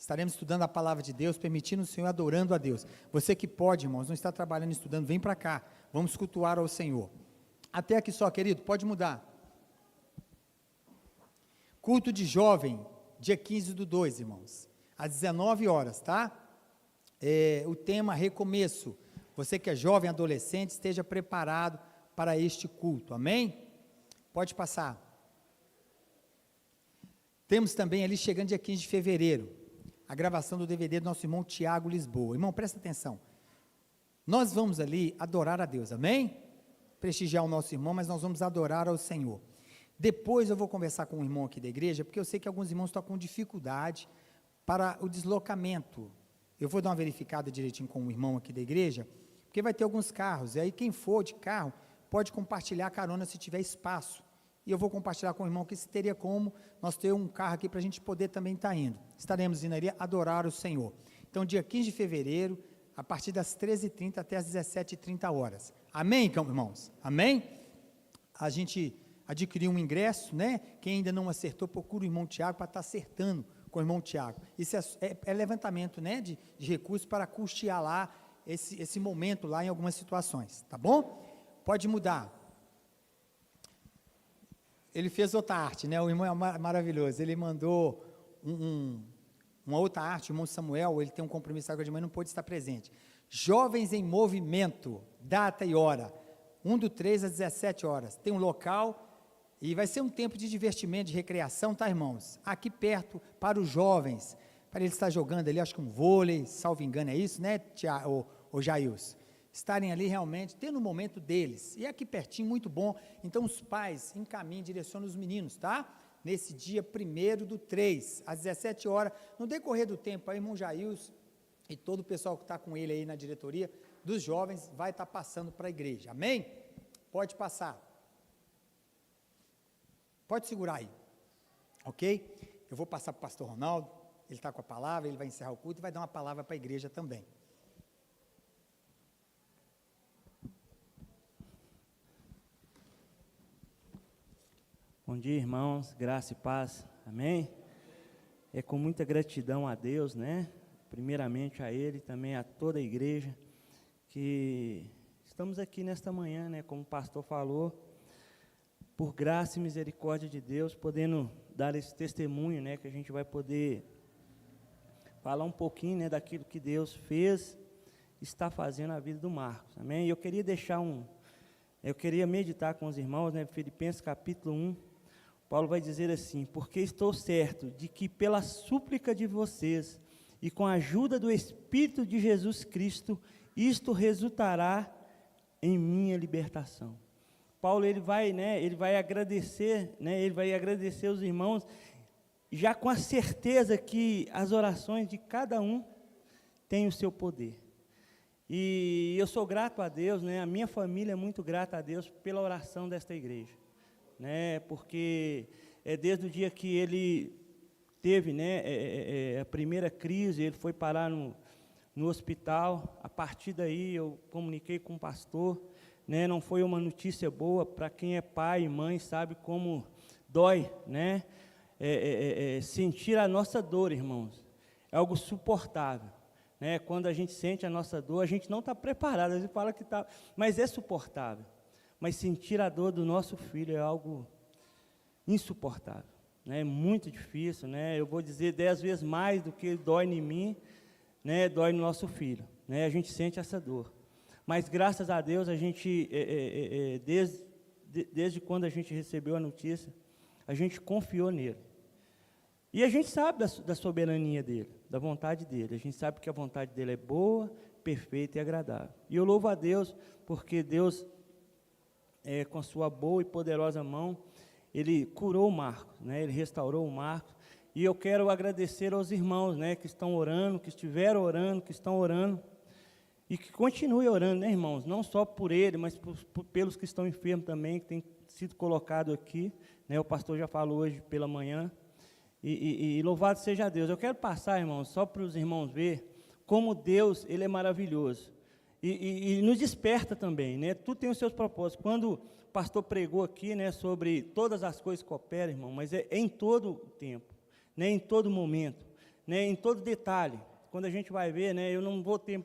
Estaremos estudando a palavra de Deus, permitindo o Senhor, adorando a Deus. Você que pode, irmãos, não está trabalhando, estudando, vem para cá. Vamos cultuar ao Senhor. Até aqui só, querido, pode mudar. Culto de jovem, dia 15/2, irmãos. Às 19 horas, tá? O tema recomeço. Você que é jovem, adolescente, esteja preparado para este culto. Amém? Pode passar. Temos também ali, chegando dia 15 de fevereiro, a gravação do DVD do nosso irmão Tiago Lisboa. Irmão, presta atenção. Nós vamos ali adorar a Deus, amém? Prestigiar o nosso irmão, mas nós vamos adorar ao Senhor. Depois eu vou conversar com um irmão aqui da igreja, porque eu sei que alguns irmãos estão com dificuldade para o deslocamento. Eu vou dar uma verificada direitinho com um irmão aqui da igreja, porque vai ter alguns carros, e aí quem for de carro pode compartilhar a carona se tiver espaço. E eu vou compartilhar com o irmão que se teria como nós ter um carro aqui para a gente poder também estar indo. Estaremos indo ali adorar o Senhor. Então, dia 15 de fevereiro, a partir das 13h30 até as 17h30. Amém, irmãos? Amém? A gente adquiriu um ingresso, né? Quem ainda não acertou, procura o irmão Tiago para estar acertando com o irmão Tiago. Isso é levantamento, né, de recursos para custear lá esse momento lá em algumas situações, tá bom? Pode mudar. Ele fez outra arte, né? O irmão é maravilhoso. Ele mandou uma outra arte. O irmão Samuel, ele tem um compromisso agora de manhã, não pôde estar presente. Jovens em Movimento, data e hora, 1/3 às 17 horas. Tem um local e vai ser um tempo de divertimento, de recreação, tá, irmãos? Aqui perto, para os jovens, para eles estar jogando ali, acho que um vôlei, salvo engano, é isso, né, o Jailson? Estarem ali realmente, tendo o momento deles, e aqui pertinho, muito bom. Então os pais encaminhem, direcionam os meninos, tá? Nesse dia 1/3, às 17 horas, no decorrer do tempo, aí, irmão Jailson e todo o pessoal que está com ele aí na diretoria dos jovens, vai estar passando para a igreja, amém? Pode passar, pode segurar aí, ok? Eu vou passar para o pastor Ronaldo, ele está com a palavra, ele vai encerrar o culto e vai dar uma palavra para a igreja também. Bom dia, irmãos, graça e paz, amém? É com muita gratidão a Deus, né? Primeiramente a Ele, também a toda a igreja, que estamos aqui nesta manhã, né? Como o pastor falou, por graça e misericórdia de Deus, podendo dar esse testemunho, né? Que a gente vai poder falar um pouquinho, né? Daquilo que Deus fez, está fazendo na vida do Marcos, amém? E eu queria meditar com os irmãos, né? Filipenses capítulo 1. Paulo vai dizer assim: porque estou certo de que pela súplica de vocês e com a ajuda do Espírito de Jesus Cristo, isto resultará em minha libertação. Paulo, ele vai agradecer, né, ele vai agradecer os irmãos, já com a certeza que as orações de cada um têm o seu poder. E eu sou grato a Deus, né, a minha família é muito grata a Deus pela oração desta igreja. Né, porque desde o dia que ele teve, né, a primeira crise, ele foi parar no hospital. A partir daí eu comuniquei com o pastor, né, não foi uma notícia boa. Para quem é pai e mãe sabe como dói, né, sentir a nossa dor, irmãos, é algo suportável, né? Quando a gente sente a nossa dor, a gente não está preparado, a gente fala que está, mas é suportável. Mas sentir a dor do nosso filho é algo insuportável, né? É muito difícil, né? Eu vou dizer 10 vezes mais do que dói em mim, né? Dói no nosso filho, né? A gente sente essa dor. Mas graças a Deus, a gente, desde quando a gente recebeu a notícia, a gente confiou nele. E a gente sabe da soberania dele, da vontade dele. A gente sabe que a vontade dele é boa, perfeita e agradável. E eu louvo a Deus, porque Deus, com sua boa e poderosa mão, Ele curou o Marcos, né? Ele restaurou o Marcos. E eu quero agradecer aos irmãos, né, que estão orando, que estiveram orando, que estão orando, e que continuem orando, né, irmãos? Não só por ele, mas pelos que estão enfermos também, que têm sido colocados aqui, né? O pastor já falou hoje pela manhã. E louvado seja Deus. Eu quero passar, irmãos, só para os irmãos ver como Deus, Ele é maravilhoso. E nos desperta também, né? Tudo tem os seus propósitos. Quando o pastor pregou aqui, né, sobre todas as coisas que operam, irmão, mas é em todo o tempo, né, em todo momento, né, em todo detalhe. Quando a gente vai ver, né, eu não vou ter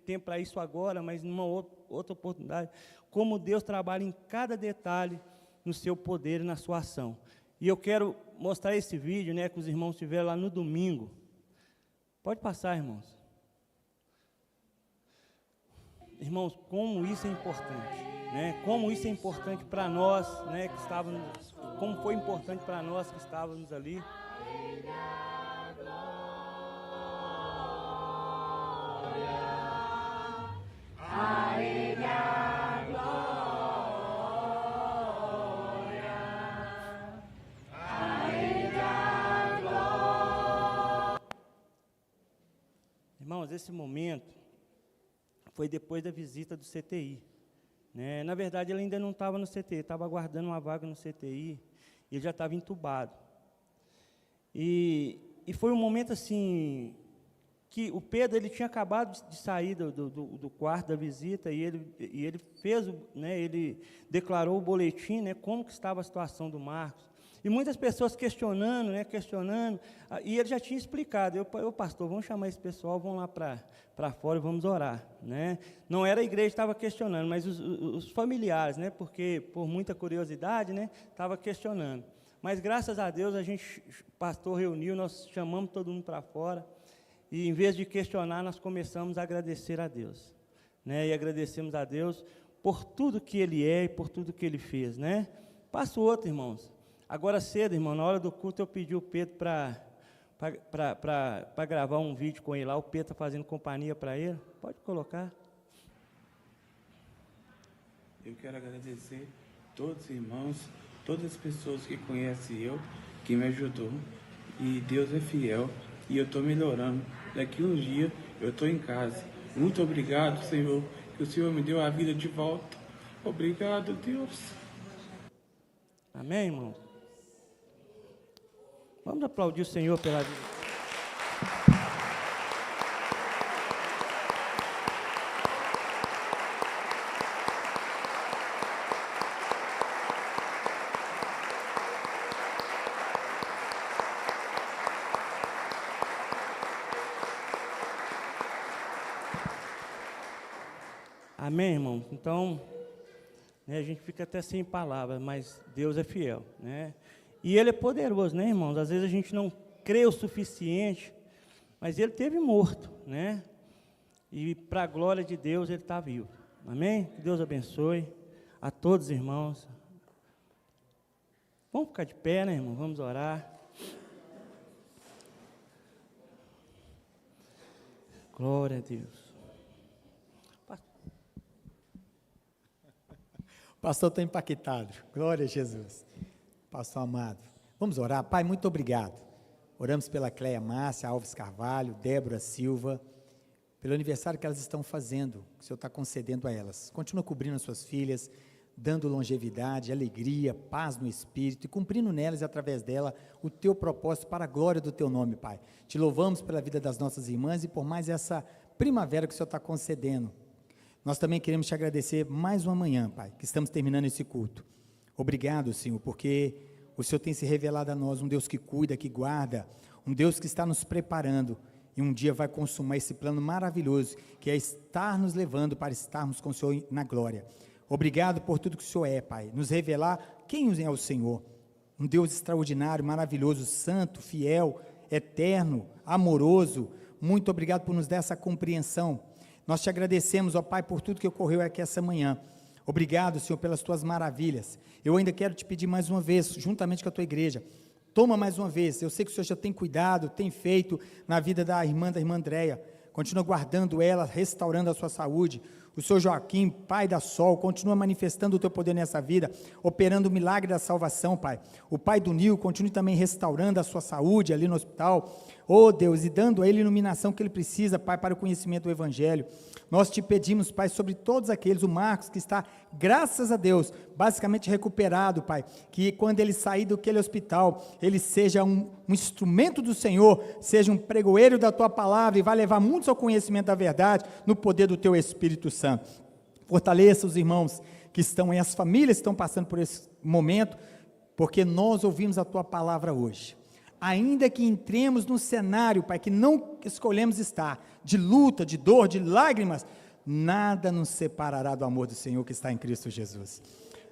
tempo para isso agora, mas numa outra oportunidade, como Deus trabalha em cada detalhe no seu poder e na sua ação. E eu quero mostrar esse vídeo, né, que os irmãos tiveram lá no domingo. Pode passar, irmãos. Irmãos, como isso é importante, né? Como isso é importante para nós, né, que estávamos, como foi importante para nós que estávamos ali. Irmãos, esse momento foi depois da visita do CTI. Né? Na verdade, ele ainda não estava no CTI, estava aguardando uma vaga no CTI, e ele já estava entubado. E foi um momento assim, que o Pedro ele tinha acabado de sair do quarto da visita, e ele fez, né, ele declarou o boletim, né, como que estava a situação do Marcos. E muitas pessoas questionando, né, e ele já tinha explicado, eu pastor, vamos chamar esse pessoal, vamos lá para fora e vamos orar. Né? Não era a igreja que estava questionando, mas os familiares, né, porque por muita curiosidade, né, estava questionando. Mas graças a Deus, o pastor reuniu, nós chamamos todo mundo para fora, e em vez de questionar, nós começamos a agradecer a Deus. Né? E agradecemos a Deus por tudo que Ele é e por tudo que Ele fez. Né? Passo outro, irmãos. Agora cedo, irmão, na hora do culto, eu pedi o Pedro para gravar um vídeo com ele lá. O Pedro está fazendo companhia para ele. Pode colocar. Eu quero agradecer todos os irmãos, todas as pessoas que conhecem eu, que me ajudou. E Deus é fiel e eu estou melhorando. Daqui uns dias eu estou em casa. Muito obrigado, Senhor, que o Senhor me deu a vida de volta. Obrigado, Deus. Amém, irmão? Vamos aplaudir o Senhor pela vida. Amém, irmão? Então, né, a gente fica até sem palavras, mas Deus é fiel, né? E Ele é poderoso, né, irmãos? Às vezes a gente não crê o suficiente, mas Ele teve morto, né? E para a glória de Deus Ele está vivo. Amém? Que Deus abençoe a todos os irmãos. Vamos ficar de pé, né, irmão? Vamos orar. Glória a Deus. O pastor está impactado. Glória a Jesus. Pastor amado. Vamos orar. Pai, muito obrigado. Oramos pela Cleia Márcia, Alves Carvalho, Débora Silva, pelo aniversário que elas estão fazendo, que o Senhor está concedendo a elas. Continua cobrindo as suas filhas, dando longevidade, alegria, paz no Espírito e cumprindo nelas e através dela o Teu propósito para a glória do Teu nome, Pai. Te louvamos pela vida das nossas irmãs e por mais essa primavera que o Senhor está concedendo. Nós também queremos te agradecer mais uma manhã, Pai, que estamos terminando esse culto. Obrigado, Senhor, porque o Senhor tem se revelado a nós, um Deus que cuida, que guarda, um Deus que está nos preparando e um dia vai consumar esse plano maravilhoso, que é estar nos levando para estarmos com o Senhor na glória. Obrigado por tudo que o Senhor é, Pai, nos revelar quem é o Senhor, um Deus extraordinário, maravilhoso, santo, fiel, eterno, amoroso. Muito obrigado por nos dar essa compreensão. Nós te agradecemos, ó Pai, por tudo que ocorreu aqui essa manhã. Obrigado, Senhor, pelas tuas maravilhas. Eu ainda quero te pedir mais uma vez, juntamente com a tua igreja, toma mais uma vez. Eu sei que o Senhor já tem cuidado, tem feito na vida da irmã Andréia. Continua guardando ela, restaurando a sua saúde. O Senhor Joaquim, Pai da Sol, continua manifestando o teu poder nessa vida, operando o milagre da salvação, Pai. O Pai do Nil, continue também restaurando a sua saúde ali no hospital. Oh Deus, e dando a ele a iluminação que ele precisa, Pai, para o conhecimento do Evangelho. Nós te pedimos, Pai, sobre todos aqueles, o Marcos, que está, graças a Deus, basicamente recuperado, Pai, que quando ele sair daquele hospital, ele seja um instrumento do Senhor, seja um pregoeiro da tua palavra e vai levar muitos ao conhecimento da verdade, no poder do teu Espírito Santo. Fortaleça os irmãos que estão aí, as famílias que estão passando por esse momento, porque nós ouvimos a tua palavra hoje. ainda que entremos num cenário, Pai, que não escolhemos estar, de luta, de dor, de lágrimas, nada nos separará do amor do Senhor que está em Cristo Jesus.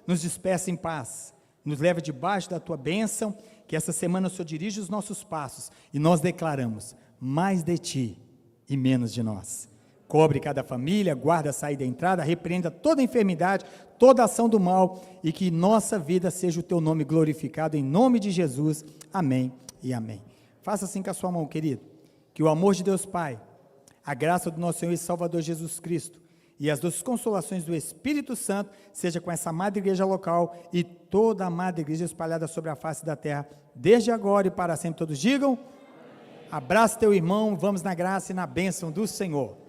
Nos despeça em paz, nos leva debaixo da tua bênção, que essa semana o Senhor dirige os nossos passos, e nós declaramos, mais de ti e menos de nós. Cobre cada família, guarda a saída e a entrada, repreenda toda enfermidade, toda ação do mal, e que nossa vida seja o teu nome glorificado, em nome de Jesus, amém e amém. Faça assim com a sua mão, querido, que o amor de Deus Pai, a graça do nosso Senhor e Salvador Jesus Cristo, e as doces consolações do Espírito Santo, seja com essa amada igreja local, e toda a amada igreja espalhada sobre a face da terra, desde agora e para sempre. Todos digam, abraça teu irmão, vamos na graça e na bênção do Senhor.